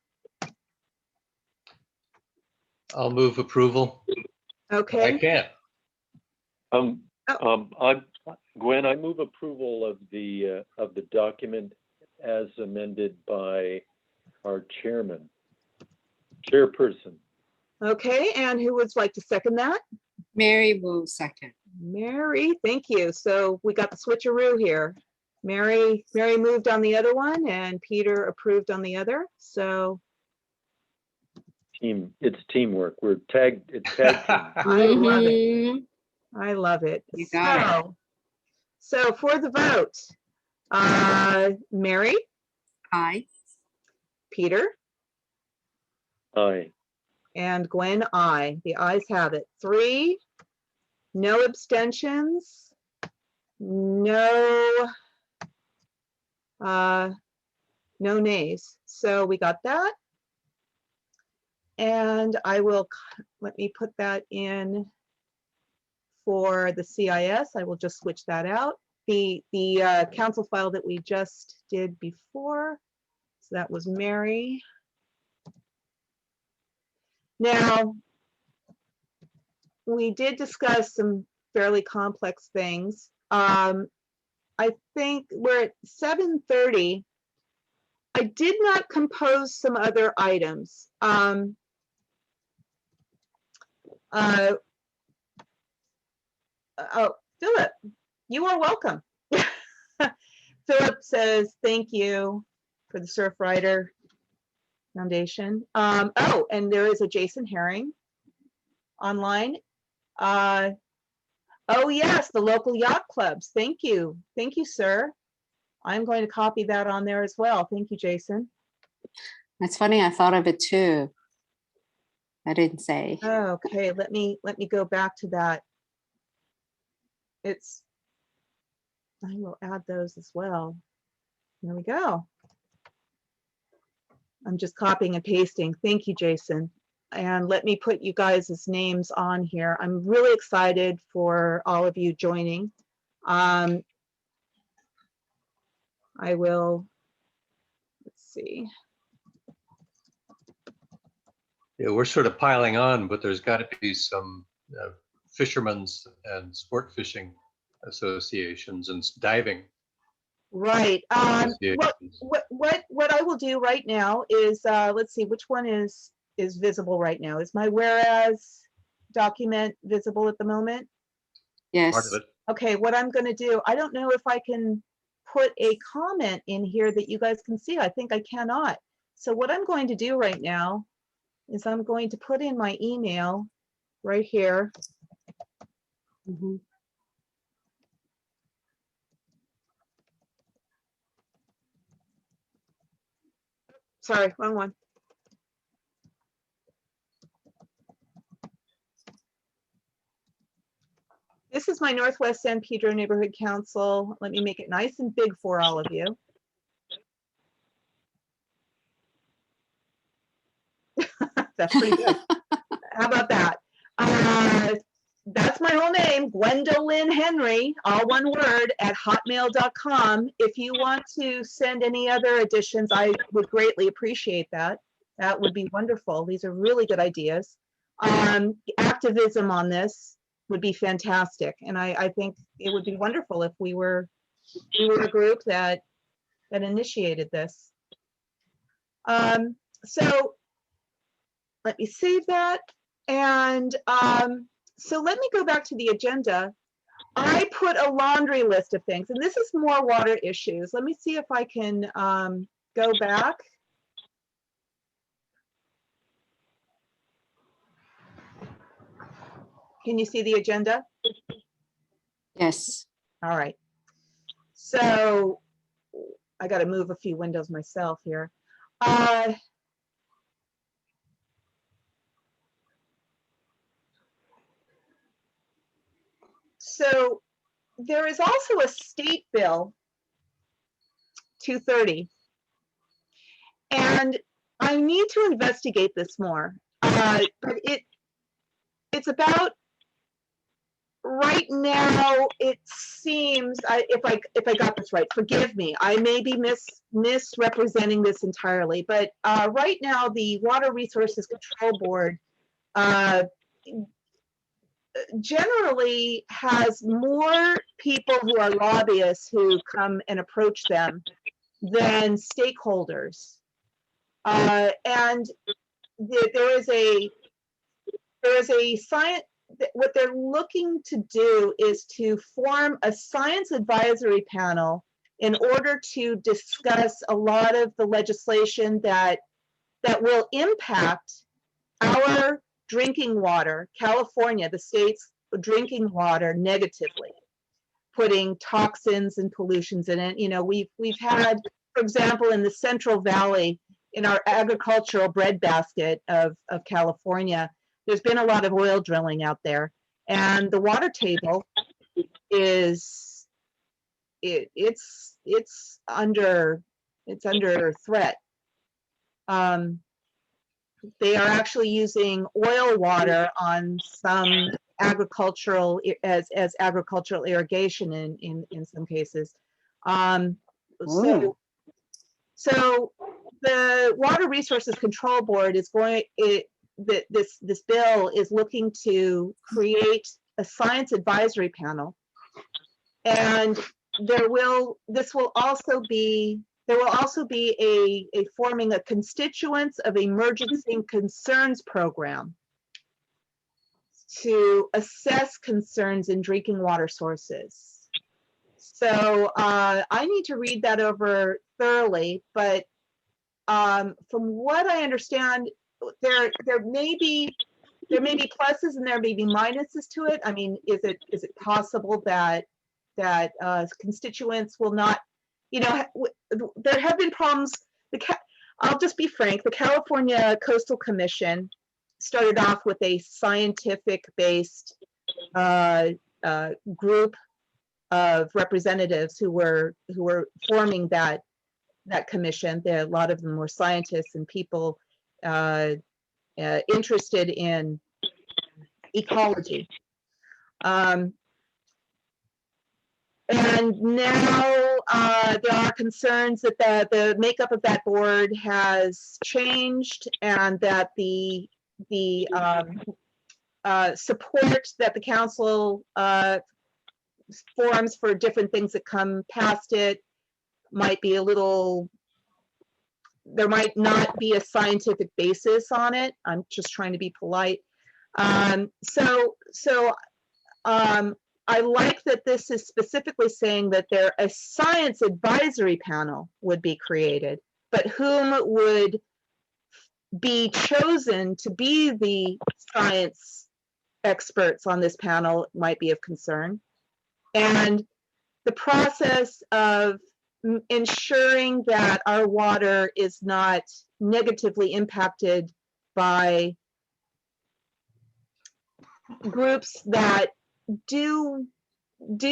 I'll move approval. I Okay. can't. Gwen, I move approval of the document as amended by our chairperson. Okay, and who would like to second that? Mary will second. Mary, thank you. So we got the switcheroo here. Mary moved on the other one and Peter approved on the other. So It's teamwork. It's tag team. I love it. Mhm. I love it. You got it. So for the vote, Mary, Aye. Peter, Aye. and Gwen, aye. The ayes have it. 3, no abstentions, no nays. So we got that. And let me put that in for the CIS. I will just switch that out. The council file that we just did before. So that was Mary. Now, we did discuss some fairly complex things. I think we're at 7:30. I did not compose some other items. Oh, Philip, you are welcome. Philip says, thank you for the Surfrider Foundation. Oh, and there is a Jason Herring online. Oh yes, the local yacht clubs. Thank you. Thank you, sir. I'm going to copy that on there as well. Thank you, Jason. That's funny. I thought of it too. I didn't say. Okay, let me go back to that. I will add those as well. There we go. I'm just copying and pasting. Thank you, Jason. And let me put you guys' names on here. I'm really excited for all of you joining. I will, let's see. Yeah, we're sort of piling on, but there's got to be some fishermen's and sport fishing associations and diving Right. associations. What I will do right now is, let's see, which one is visible right now? Is my whereas document visible at the moment? Yes. Part of it. Okay, what I'm going to do, I don't know if I can put a comment in here that you guys can see. I think I cannot. So what I'm going to do right now is I'm going to put in my email right here. Mhm. Sorry, wrong one. This is my Northwest San Pedro Neighborhood Council. Let me make it nice and big for all of you. That's pretty good. How about that? That's my whole name, Gwendolyn Henry, all one word, at hotmail.com. If you want to send any other additions, I would greatly appreciate that. That would be wonderful. These are really good ideas. Activism on this would be fantastic. And I think it would be wonderful if we were a group that initiated this. So let me save that. And so let me go back to the agenda. I put a laundry list of things, and this is more water issues. Let me see if I can go back. Can you see the agenda? Yes. All right. So I got to move a few windows myself here. So there is also a state bill 230, and I need to investigate this more. But it's about, right now, it seems, if I got this right, forgive me, I may be misrepresenting this entirely, but right now the Water Resources Control Board generally has more people who are lobbyists who come and approach them than stakeholders. And there is a science, what they're looking to do is to form a science advisory panel in order to discuss a lot of the legislation that will impact our drinking water, California, the state's drinking water, negatively, putting toxins and pollutions in it. You know, we've had, for example, in the Central Valley, in our agricultural breadbasket of California, there's been a lot of oil drilling out there, and the water table is it's under threat. They are actually using oil water on some agricultural as agricultural irrigation in some cases. So the Water Resources Control Board is going, this bill is looking to create a science advisory panel, and there will also be a forming a constituents of emergency concerns program to assess concerns in drinking water sources. So I need to read that over thoroughly, but from what I understand, there may be pluses and there may be minuses to it. I mean, is it possible that constituents will not, you know, there have been problems. I'll just be frank, the California Coastal Commission started off with a scientific-based group of representatives who were forming that commission. A lot of them were scientists and people interested in ecology. And now there are concerns that the makeup of that board has changed, and that the support that the council forms for different things that come past it might be a little, there might not be a scientific basis on it. I'm just trying to be polite. I like that this is specifically saying that a science advisory panel would be created, but whom would be chosen to be the science experts on this panel might be of concern. And the process of ensuring that our water is not negatively impacted by groups that do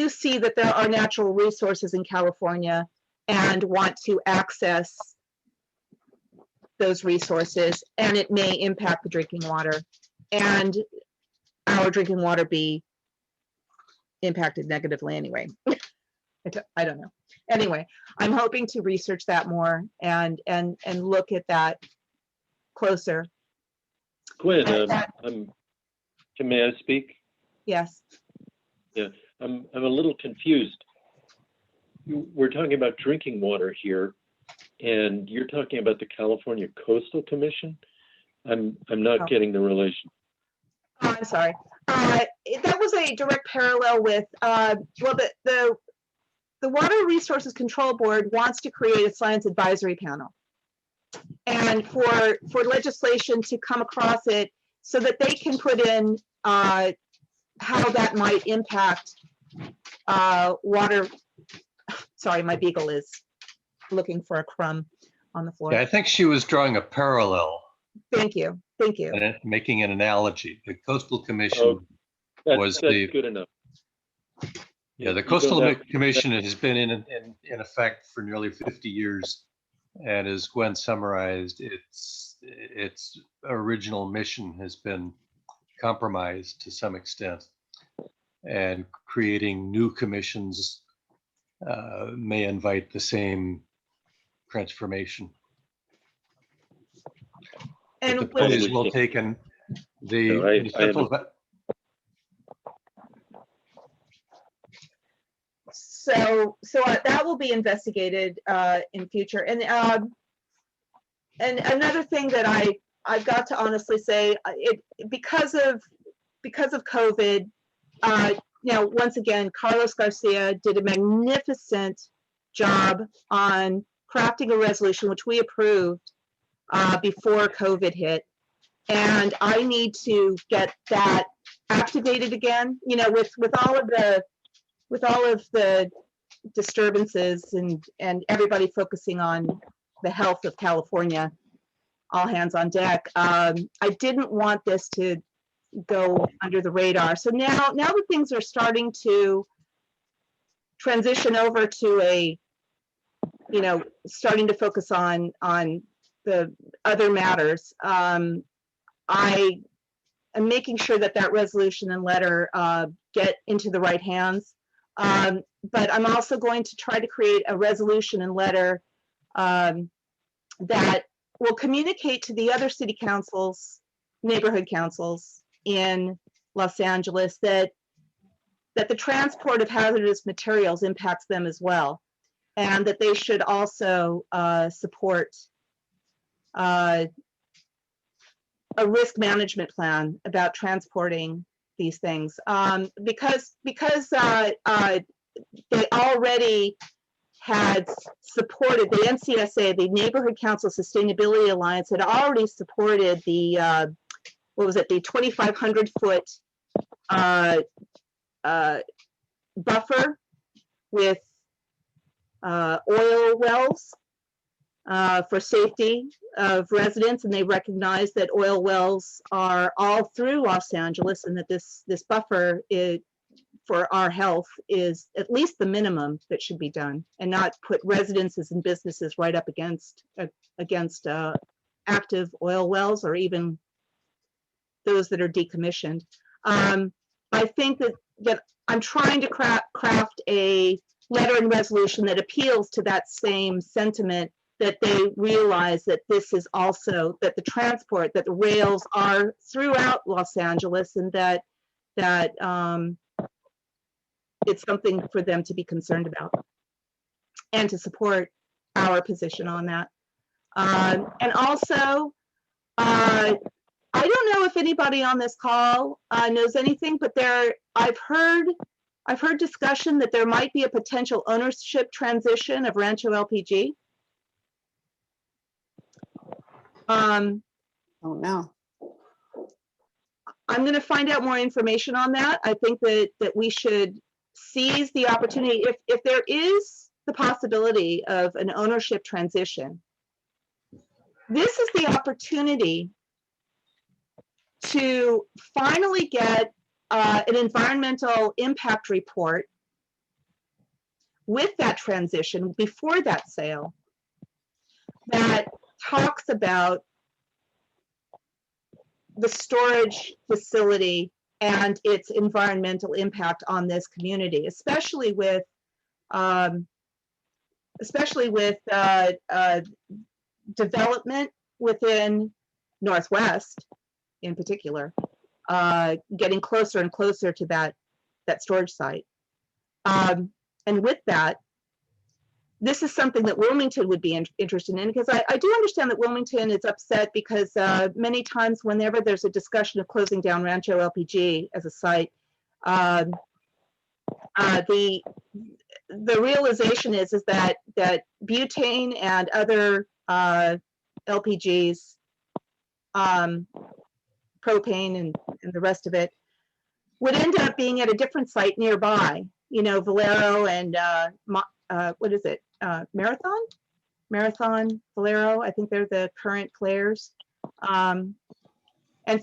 see that there are natural resources in California and want to access those resources, and it may impact the drinking water, and our drinking water be impacted negatively anyway. I don't know. Anyway, I'm hoping to research that more and look at that closer. Gwen, may I speak? Yes. Yeah, I'm a little confused. We're talking about drinking water here, and you're talking about the California Coastal Commission. I'm not Oh. getting the relation. Oh, I'm sorry. That was a direct parallel with, well, the Water Resources Control Board wants to create a science advisory panel. And for legislation to come across it so that they can put in how that might impact water. Sorry, my beagle is looking for a crumb on the floor. Yeah, I think she was drawing a parallel Thank you, thank you. and making an analogy. The Coastal Commission Oh, was That's the, good enough. yeah, the You don't Coastal have- Commission has been in effect for nearly 50 years. And as Gwen summarized, its original mission has been compromised to some extent. And creating new commissions may invite the same transformation. But And the with- point is well taken. No, The simple, so that will be investigated in future. And another thing that I've got to honestly say, because of COVID, once again, Carlos Garcia did a magnificent job on crafting a resolution, which we approved before COVID hit. And I need to get that activated again, with all of the disturbances and everybody focusing on the health of California, all hands on deck. I didn't want this to go under the radar. So now that things are starting to transition over to starting to focus on the other matters, I am making sure that resolution and letter get into the right hands. But I'm also going to try to create a resolution and letter that will communicate to the other city councils, neighborhood councils in Los Angeles that the transport of hazardous materials impacts them as well, and that they should also support a risk management plan about transporting these things, because they already had supported the NCSA, the Neighborhood Council Sustainability Alliance, had already supported the the 2,500 foot buffer with oil wells for safety of residents, and they recognize that oil wells are all through Los Angeles, and that this buffer for our health is at least the minimum that should be done, and not put residences and businesses right up against active oil wells, or even those that are decommissioned. I think that I'm trying to craft a letter and resolution that appeals to that same sentiment, that they realize that this is also, that the transport, that the rails are throughout Los Angeles, and that it's something for them to be concerned about, and to support our position on that. And also, I don't know if anybody on this call knows anything, but I've heard discussion that there might be a potential ownership transition of Rancho LPG. Oh, no. I'm going to find out more information on that. I think that we should seize the opportunity. If there is the possibility of an ownership transition, this is the opportunity to finally get an environmental impact report with that transition before that sale, that talks about the storage facility and its environmental impact on this community, especially with development within Northwest, in particular, getting closer and closer to that storage site. And with that, this is something that Wilmington would be interested in, because I do understand that Wilmington is upset because many times whenever there's a discussion of closing down Rancho LPG as a site, the realization is that butane and other LPGs, propane and the rest of it, would end up being at a different site nearby. You know, Valero and what is it? Marathon, Valero. I think they're the current players, and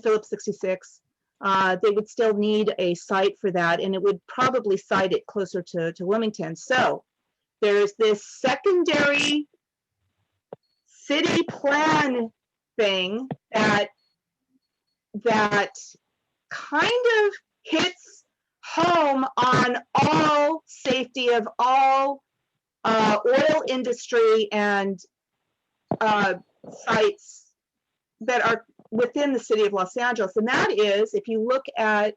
Phillips 66. They would still need a site for that, and it would probably site it closer to Wilmington. So there's this secondary city plan thing that kind of hits home on all safety of all oil industry and sites that are within the city of Los Angeles. And that is, if you look at,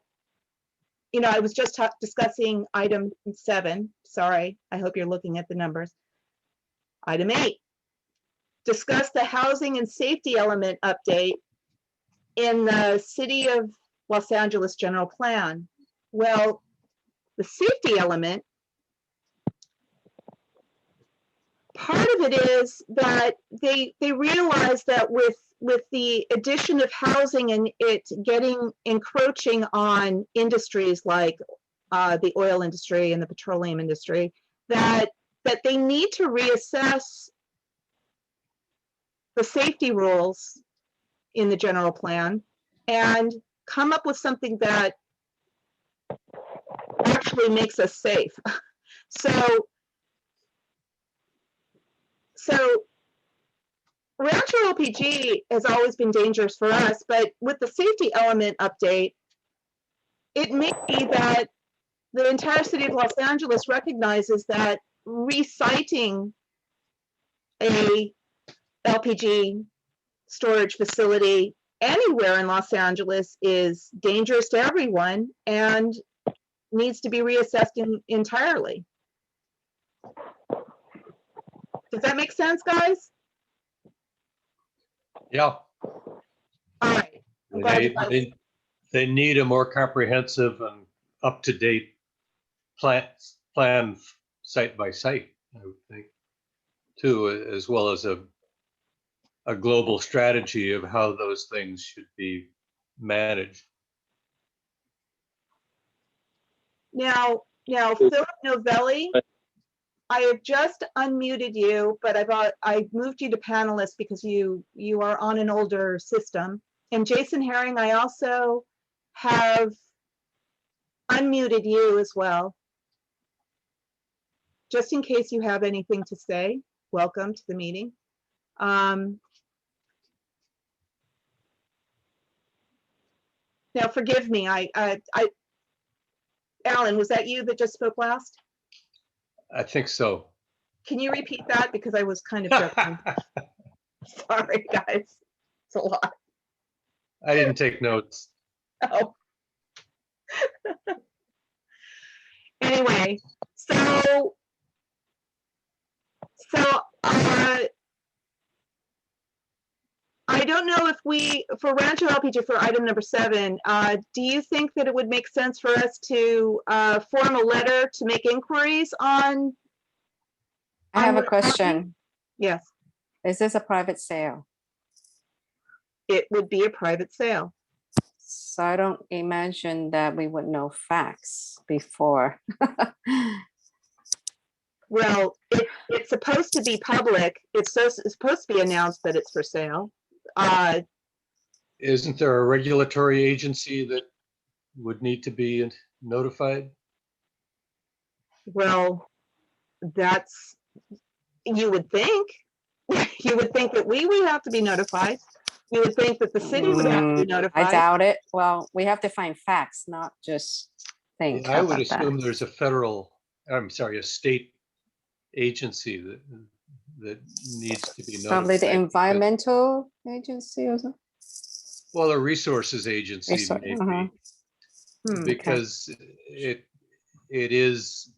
you know, I was just discussing item 7. Sorry, I hope you're looking at the numbers. Item 8, discuss the housing and safety element update in the city of Los Angeles general plan. Well, the safety element, part of it is that they realize that with the addition of housing and it encroaching on industries like the oil industry and the petroleum industry, that they need to reassess the safety rules in the general plan and come up with something that actually makes us safe. So Rancho LPG has always been dangerous for us, but with the safety element update, it may be that the entire city of Los Angeles recognizes that reciting a LPG storage facility anywhere in Los Angeles is dangerous to everyone and needs to be reassessed entirely. Does that make sense, guys? Yeah. All right. I'm glad you guys- They need a more comprehensive and up-to-date plan site by site, I would think, too, as well as a global strategy of how those things should be managed. Now, Philip Novelli, I have just unmuted you, but I moved you to panelist because you are on an older system. And Jason Herring, I also have unmuted you as well. Just in case you have anything to say, welcome to the meeting. Now, forgive me, Alan, was that you that just spoke last? I think so. Can you repeat that? Because I was kind of joking. Sorry, guys. It's a lot. I didn't take notes. Oh. Anyway, so I don't know if for Rancho LPG, for item number 7, do you think that it would make sense for us to form a letter to make inquiries on? I have a what- question. Yes, Is this a private sale? it would be a private sale. So I don't imagine that we would know facts before. Well, it's supposed to be public. It's supposed to be announced that it's for sale. Isn't there a regulatory agency that would need to be notified? Well, that's, you would think. You would think that we would have to be notified. You would think that the city would have to be I notified. doubt it. Well, we have to find facts, not just think. I How would about that? assume there's a state agency that needs to be notified. Probably the because- environmental agency or something. Well, a resources agency maybe, Hmm, because it is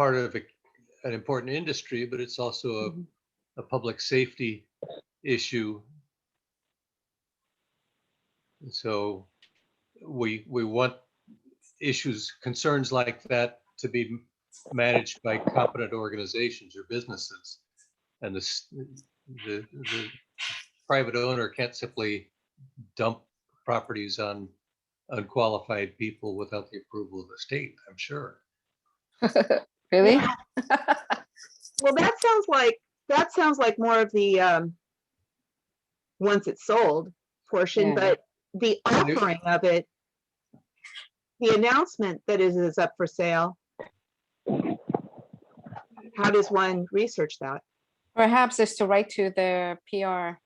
part of an important industry, but it's also a public safety issue. And so we want concerns like that to be managed by competent organizations or businesses. And the private owner can't simply dump properties on unqualified people without the approval of the state, I'm sure. Really? Yeah. Well, that sounds like more of the once it's sold portion, Yeah. but the offering of it, the announcement that it is up for sale, how does one research that? Perhaps it's to write to their PR.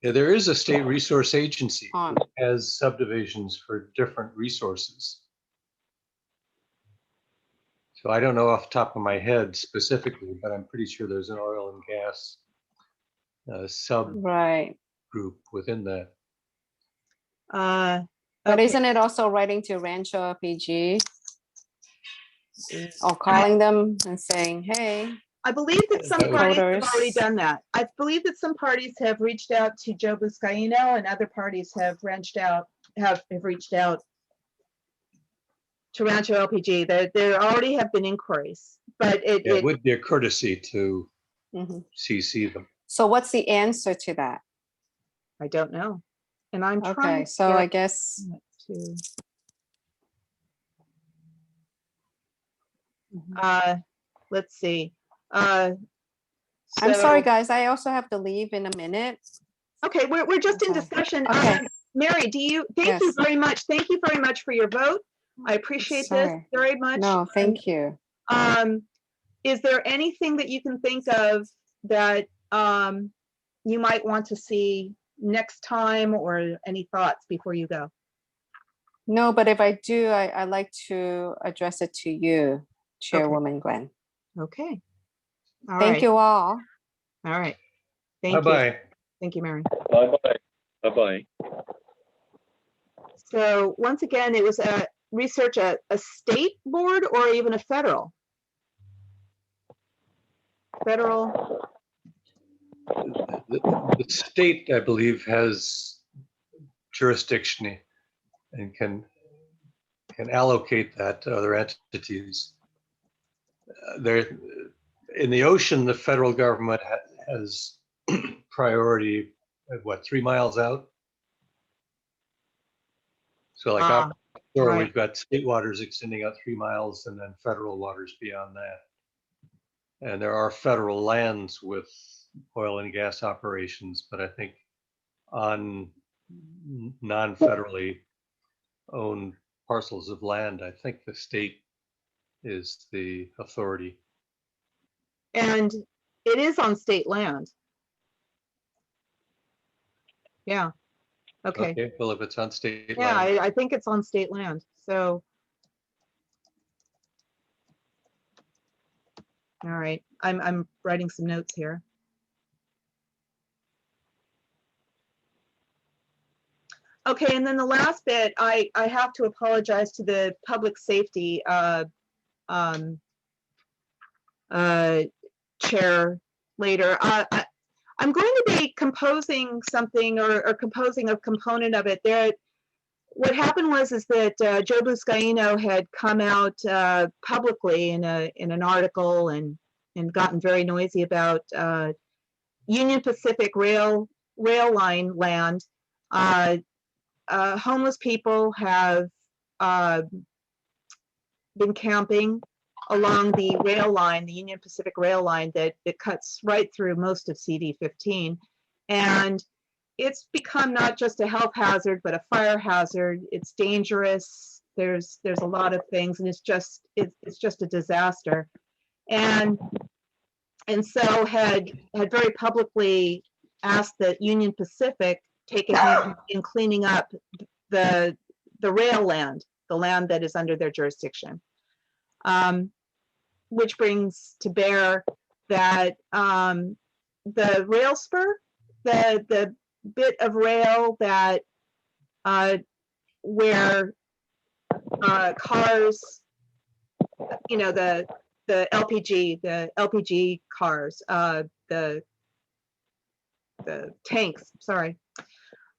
Yeah, there is a state resource agency On. that has subdivisions for different resources. So I don't know off the top of my head specifically, but I'm pretty sure there's an oil and gas subgroup Right. within that. But Okay. isn't it also writing to Rancho RPG? Or calling them and saying, hey, I believe that some That would- parties have Voters. already done that. I believe that some parties have reached out to Joe Buscaino and other parties have reached out to Rancho LPG. There already have been inquiries, but Yeah, it would be a courtesy to mhm. CC them. So what's the answer to that? I don't know. And I'm Okay, trying so I guess, to, let's see. I'm sorry, So- guys, I also have to leave in a minute. Okay, we're just in Okay. discussion. Okay. Mary, thank you Yes. very much. Thank you very much for your vote. I appreciate this Sorry. very much. No, thank you. Is there anything that you can think of that you might want to see next time, or any thoughts before you go? No, but if I do, I'd like to address it to you, Chairwoman Gwen. Okay. All Thank right. you all. All right. Thank you. Bye-bye. Thank you, Mary. Bye-bye. Bye-bye. So once again, it was a research a state board or even a federal? Federal. The state, I believe, has jurisdiction and can allocate that to other entities. There, in the ocean, the federal government has priority at what, 3 miles out? So like Ah, offshore, right. we've got state waters extending out 3 miles and then federal waters beyond that. And there are federal lands with oil and gas operations, but I think on non-federally owned parcels of land, I think the state is the authority. And it is on state land. Yeah. Okay. Well, if it's on state Yeah, land, I think it's on state land. So. All right, I'm writing some notes here. Okay, and then the last bit, I have to apologize to the public safety chair later. I'm going to be composing something or composing a component of it. What happened was that Joe Buscaino had come out publicly in an article and gotten very noisy about Union Pacific rail line land. Homeless people have been camping along the rail line, the Union Pacific rail line that cuts right through most of CD15. And it's become not just a health hazard, but a fire hazard. It's dangerous. There's a lot of things, and it's just a disaster. And so had very publicly asked that Union Pacific take a hand in cleaning up the rail land, the land that is under their jurisdiction. Which brings to bear that the rail spur, the bit of rail that where cars, the LPG cars, the tanks, sorry,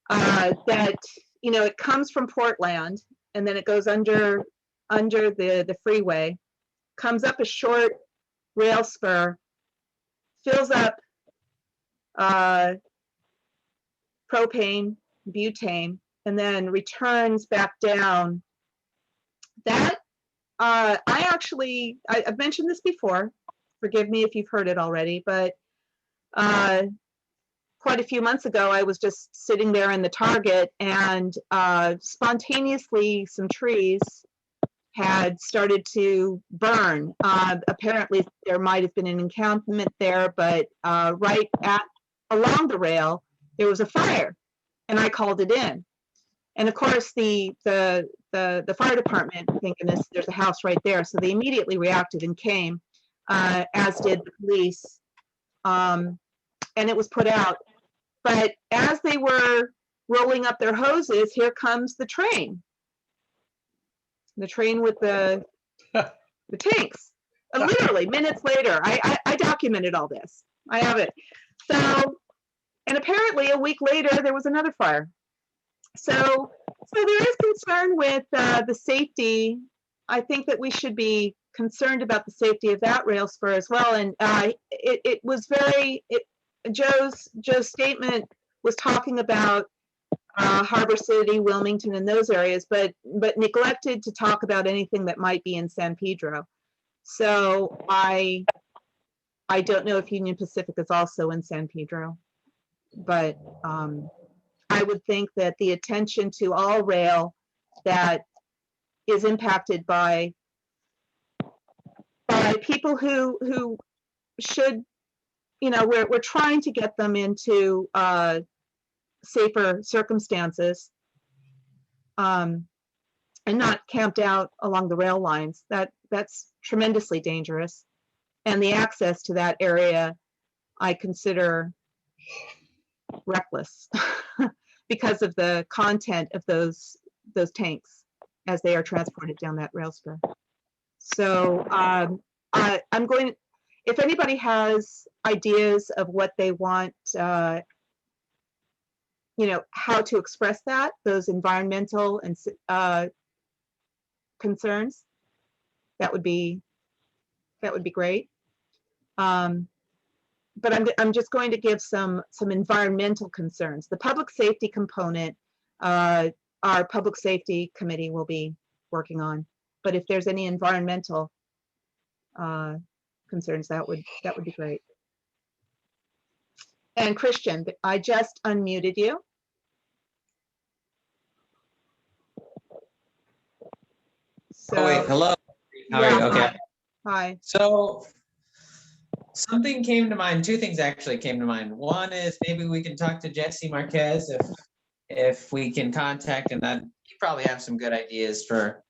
that, you know, it comes from Portland and then it goes under the freeway, comes up a short rail spur, fills up propane, butane, and then returns back down. That I've mentioned this before. Forgive me if you've heard it already, but quite a few months ago, I was just sitting there in the Target, and spontaneously some trees had started to burn. Apparently, there might have been an encampment there, but right along the rail, there was a fire, and I called it in. And of course, the fire department, thank goodness, there's a house right there, so they immediately reacted and came, as did the police, and it was put out. But as they were rolling up their hoses, here comes the train with the tanks. Literally minutes later, I documented all this. I have it. So, and apparently a week later, there was another fire. So there is concern with the safety. I think that we should be concerned about the safety of that rail spur as well. And it was Joe's statement was talking about Harbor City, Wilmington, and those areas, but neglected to talk about anything that might be in San Pedro. So I don't know if Union Pacific is also in San Pedro, but I would think that the attention to all rail that is impacted by people who should, you know, we're trying to get them into safer circumstances, and not camped out along the rail lines. That's tremendously dangerous. And the access to that area, I consider reckless because of the content of those tanks as they are transported down that rail spur. So I'm going, if anybody has ideas of what they want, you know, how to express those environmental and concerns, that would be great. But I'm just going to give some environmental concerns. The public safety component, our public safety committee will be working on. But if there's any environmental concerns, that would be great. And Christian, I just unmuted you. So, Oh wait, hello. How are you? Okay. Hi. So something came to mind. Two things actually came to mind. One is maybe we can talk to Jesse Marquez if we can contact him. That you probably have some good ideas for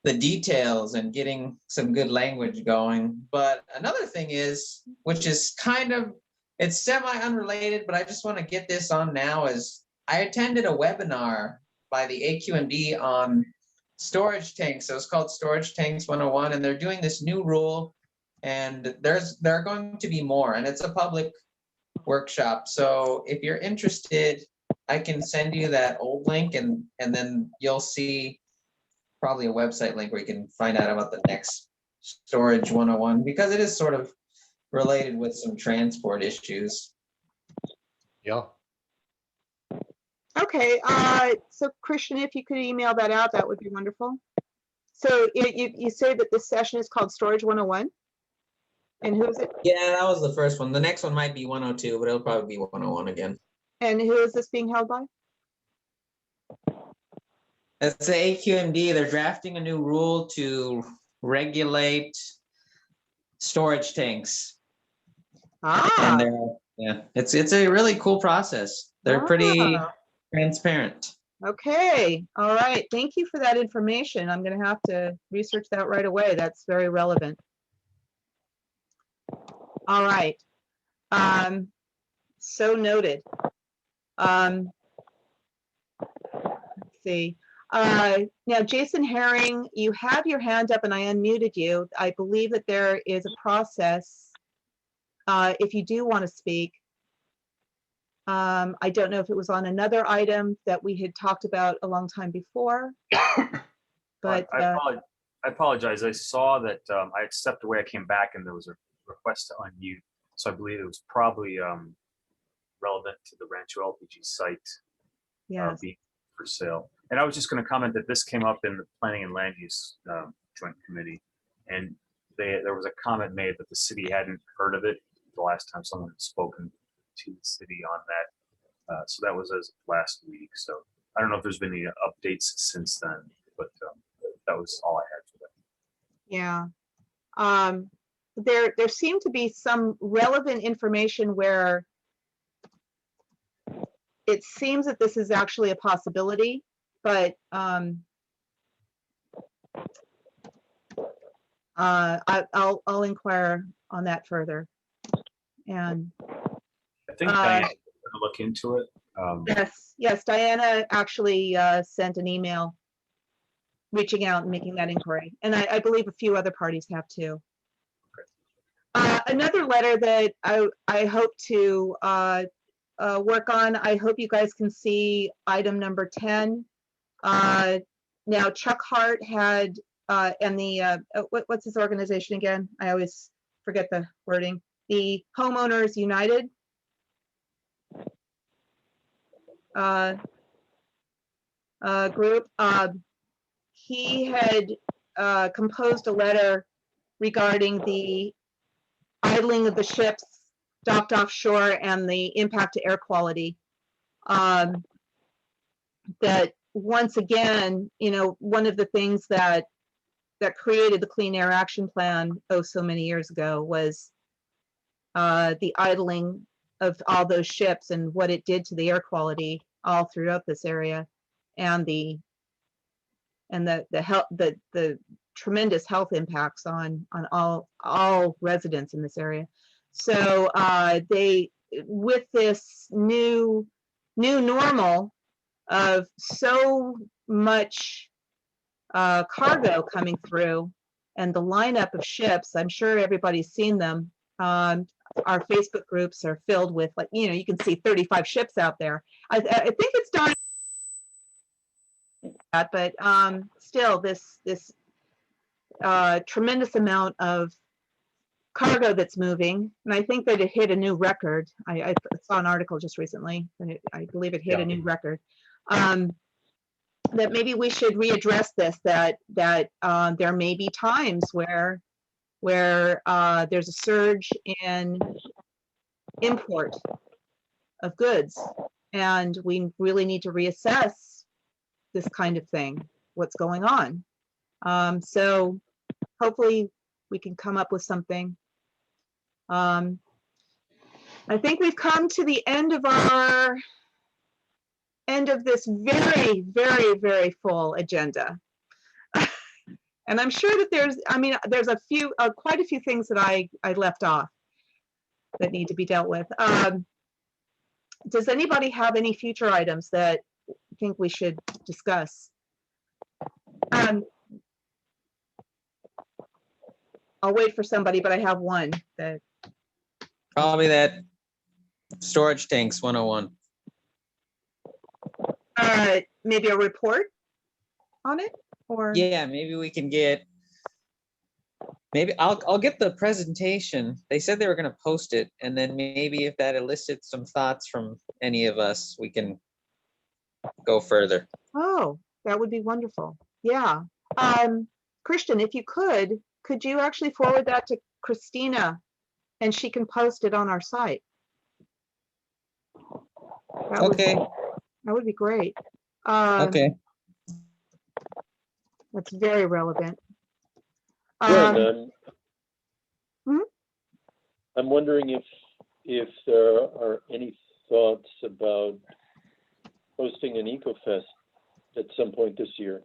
the details and getting some good language going. But another thing is, which is it's semi-unrelated, but I just want to get this on now, is I attended a webinar by the AQMD on storage tanks. So it's called Storage Tanks 101, and they're doing this new rule, and there are going to be more, and it's a public workshop. So if you're interested, I can send you that old link, and then you'll see probably a website link where you can find out about the next Storage 101, because it is sort of related with some transport issues. Yeah. Okay, so Christian, if you could email that out, that would be wonderful. So you say that this session is called Storage 101? And who is it? Yeah, that was the first one. The next one might be 102, but it'll probably be 101 again. And who is this being held by? It's the AQMD. They're drafting a new rule to regulate storage tanks. Ah, And it's a really cool process. They're pretty transparent. okay. All right. Thank you for that information. I'm going to have to research that right away. That's very relevant. All right. So noted. Let's see. Now, Jason Herring, you have your hand up and I unmuted you. I believe that there is a process if you do want to speak. I don't know if it was on another item that we had talked about a long time before. But I apologize. I saw that I had stepped away. I came back and there was a request to unmute. So I believe it was probably relevant to the Rancho LPG site yes. being for sale. And I was just going to comment that this came up in the Planning and Land Use Joint Committee. And there was a comment made that the city hadn't heard of it the last time someone had spoken to the city on that. So that was as of last week. So I don't know if there's been any updates since then, but that was all I had for that. Yeah. There seemed to be some relevant information where it seems that this is actually a possibility, but I'll inquire on that further. And I think Diane's going to look into it. yes, Diana actually sent an email reaching out and making that inquiry. And I believe a few other parties have too. Another letter that I hope to work on, I hope you guys can see item number 10. Now Chuck Hart had, and the, what's his organization again? I always forget the wording. The Homeowners United. Group. He had composed a letter regarding the idling of the ships docked offshore and the impact to air quality. That once again, you know, one of the things that created the Clean Air Action Plan so many years ago was the idling of all those ships and what it did to the air quality all throughout this area, and the tremendous health impacts on all residents in this area. So they, with this new normal of so much cargo coming through and the lineup of ships, I'm sure everybody's seen them. Our Facebook groups are filled with, like, you know, you can see 35 ships out there. I think it's done that, but still this tremendous amount of cargo that's moving, and I think that it hit a new record. I saw an article just recently, and I believe it hit a new record. That maybe we should readdress this. That there may be times where there's a surge in import of goods, and we really need to reassess this kind of thing, what's going on. So hopefully we can come up with something. I think we've come to the end of this very, very, very full agenda. And I'm sure that there's quite a few things that I left off that need to be dealt with. Does anybody have any future items that you think we should discuss? I'll wait for somebody, but I have one that. Probably that storage tanks 101. Maybe a report on it, or Yeah, maybe we can get. Maybe I'll get the presentation. They said they were going to post it, and then maybe if that elicited some thoughts from any of us, we can go further. Oh, that would be wonderful. Yeah. Christian, if you could you actually forward that to Christina, and she can post it on our site? Okay. That would be great. Okay. That's very relevant. Good. I'm wondering if there are any thoughts about hosting an EcoFest at some point this year.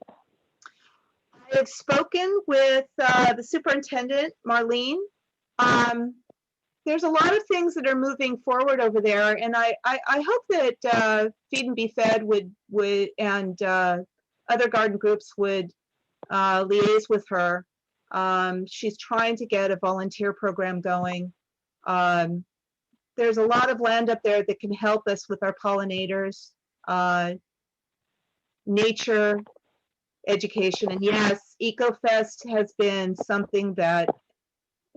I have spoken with the superintendent, Marlene. There's a lot of things that are moving forward over there, and I hope that Feed and Be Fed would and other garden groups would liaise with her. She's trying to get a volunteer program going. There's a lot of land up there that can help us with our pollinators, nature, education. And yes, EcoFest has been something that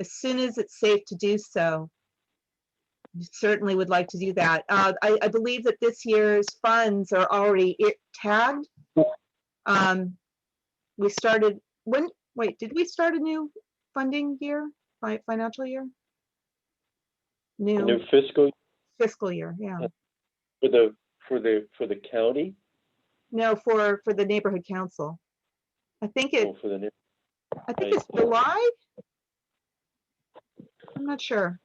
as soon as it's safe to do so, certainly would like to do that. I believe that this year's funds are already tagged. We started, did we start a new funding year, financial year? New fiscal year, yeah. For the county? No, for the neighborhood council. I think Oh, for the I think it's July. I'm not sure,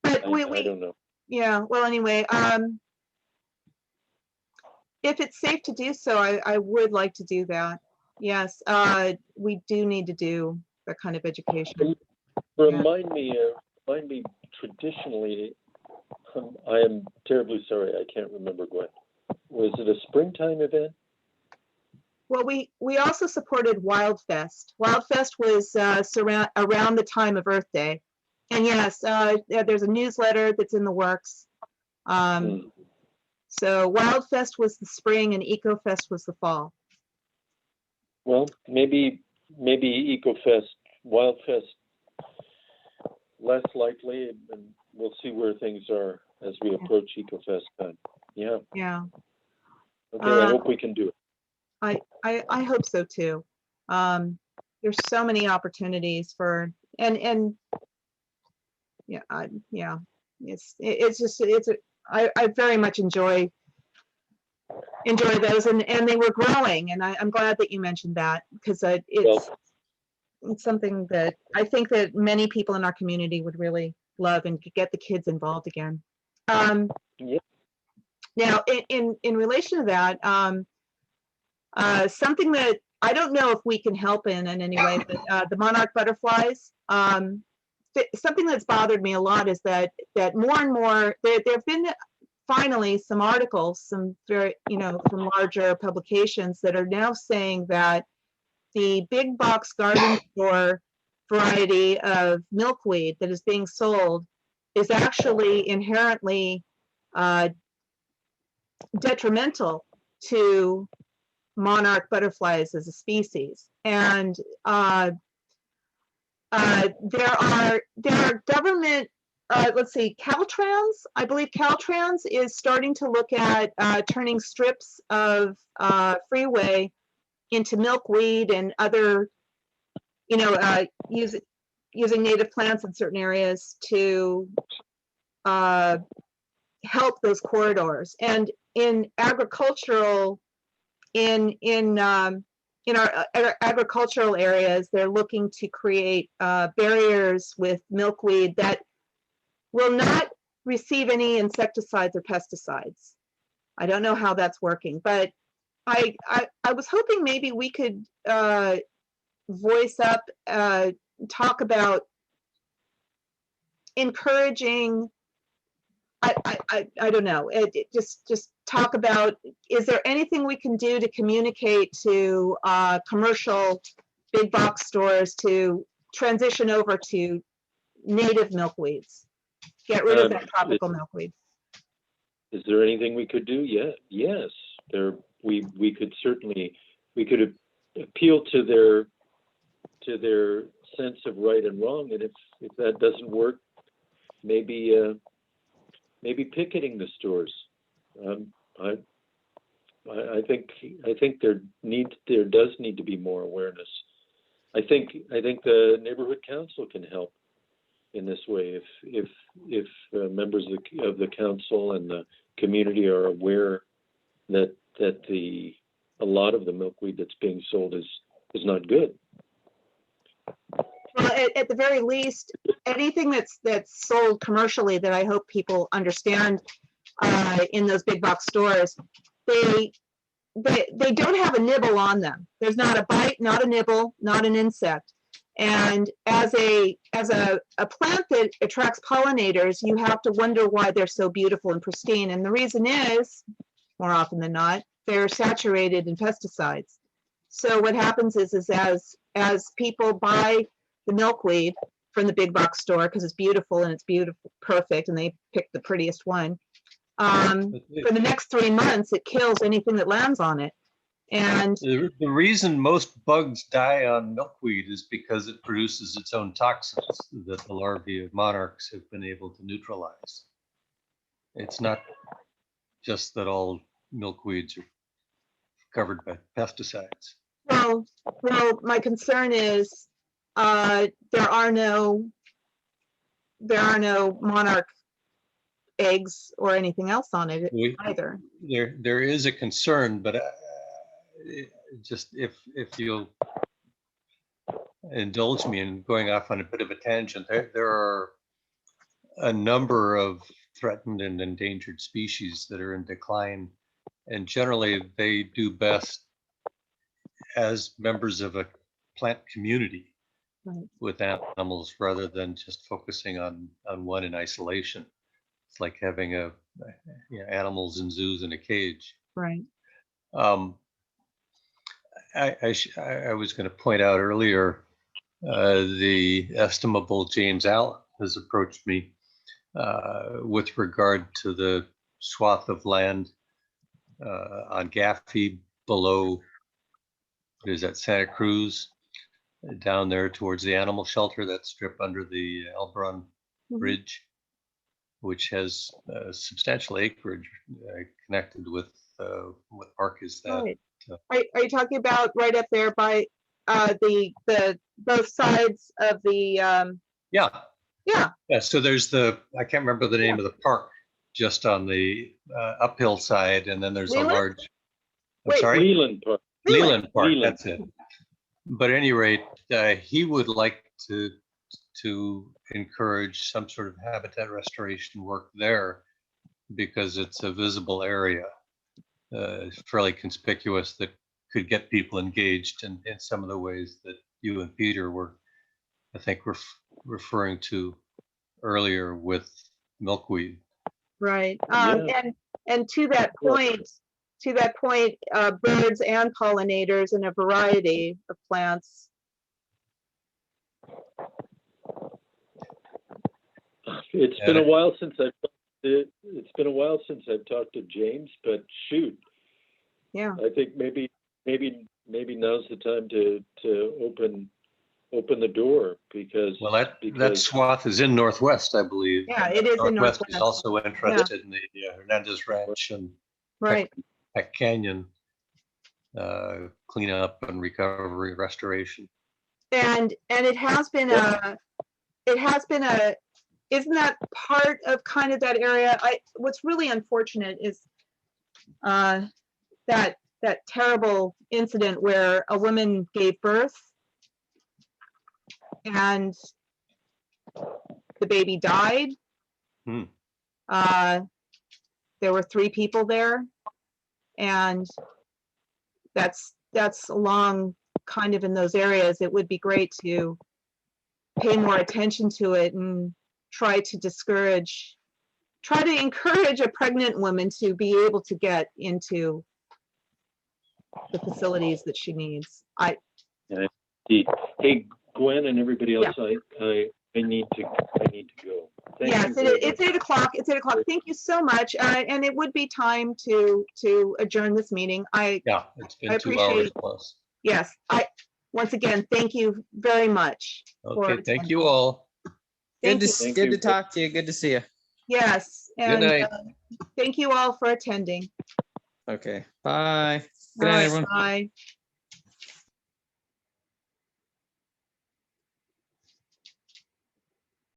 but I don't know. yeah. Well, anyway, if it's safe to do so, I would like to do that. Yes, we do need to do that kind of education. Remind me traditionally, I am terribly sorry, I can't remember, Gwen. Was it a springtime event? Well, we also supported Wildfest. Wildfest was around the time of Earth Day. And yes, there's a newsletter that's in the works. So Wildfest was the spring and EcoFest was the fall. Well, maybe EcoFest, Wildfest, less likely, and we'll see where things are as we approach EcoFest time. Yeah. Yeah. Okay, I hope we can do it. I hope so too. There's so many opportunities for and yeah, I very much enjoy those, and they were growing, and I'm glad that you mentioned that, because it's something that I think that many people in our community would really love and get the kids involved again. Yeah. Now, in relation to that, something that I don't know if we can help in any way, but the monarch butterflies. Something that's bothered me a lot is that more and more there have been finally some articles, some very from larger publications that are now saying that the big box garden store variety of milkweed that is being sold is actually inherently detrimental to monarch butterflies as a species. And there are government, let's see, Caltrans, I believe Caltrans is starting to look at turning strips of freeway into milkweed and other, using native plants in certain areas to help those corridors. And in agricultural, in our agricultural areas, they're looking to create barriers with milkweed that will not receive any insecticides or pesticides. I don't know how that's working, but I was hoping maybe we could voice up, talk about encouraging. I don't know. Just talk about, is there anything we can do to communicate to commercial big box stores to transition over to native milkweeds? Get rid of that tropical milkweed. Is there anything we could do? Yeah, yes. We could certainly, appeal to their sense of right and wrong, and if that doesn't work, maybe picketing the stores. I think there does need to be more awareness. I think the neighborhood council can help in this way if members of the council and the community are aware that a lot of the milkweed that's being sold is not good. Well, at the very least, anything that's sold commercially that I hope people understand in those big box stores, they don't have a nibble on them. There's not a bite, not a nibble, not an insect. And as a plant that attracts pollinators, you have to wonder why they're so beautiful and pristine. And the reason is, more often than not, they're saturated in pesticides. So what happens is as people buy the milkweed from the big box store, because it's beautiful and it's beautiful, perfect, and they pick the prettiest one. For the next 3 months, it kills anything that lands on it. And The reason most bugs die on milkweed is because it produces its own toxins that the larvae of monarchs have been able to neutralize. It's not just that all milkweeds are covered by pesticides. well, my concern is there are no monarch eggs or anything else on it either. There is a concern, but just if you'll indulge me in going off on a bit of a tangent, there are a number of threatened and endangered species that are in decline, and generally they do best as members of a plant community with animals rather than just focusing on one in isolation. It's like having animals in zoos in a cage. Right. I was going to point out earlier, the estimable James Allen has approached me with regard to the swath of land on Gaffey below, what is that, Santa Cruz, down there towards the animal shelter, that strip under the Elbron Bridge, which has substantial acreage connected with what park is that? Right. Are you talking about right up there by the both sides of the Yeah, so there's I can't remember the name of the park, just on the uphill side, and then there's Leland? a large, I'm Wait, sorry? Leland Park. Leland Park, Leland. that's it. But at any rate, he would like to encourage some sort of habitat restoration work there because it's a visible area, fairly conspicuous, that could get people engaged in some of the ways that you and Peter were, I think, referring to earlier with milkweed. right. Yeah. And to that point, birds and pollinators and a variety of plants. It's been a while since it's been a while since I've talked to James, but shoot, Yeah. I think maybe now's the time to open the door, because Well, that swath is in Northwest, I believe. Yeah, it is in Northwest is Northwest. also interested in the Hernandez Ranch and Right. Peck Canyon cleanup and recovery restoration. And it has been isn't that part of kind of that area? What's really unfortunate is that terrible incident where a woman gave birth and the baby died. There were 3 people there, and that's along kind of in those areas. It would be great to pay more attention to it and try to encourage a pregnant woman to be able to get into the facilities that she needs. Hey, Gwen and everybody else, I need to go. Yes, it's 8 o'clock. It's 8 o'clock. Thank you so much. And it would be time to adjourn this meeting. It's been I 2 hours appreciate- plus. Yes, once again, thank you very much. Okay, thank you all. Thank you. Thank Good you. to talk to you. Good to see you. Yes, and night. Thank you all for attending. Okay. Bye. Good All night, right, everyone. bye.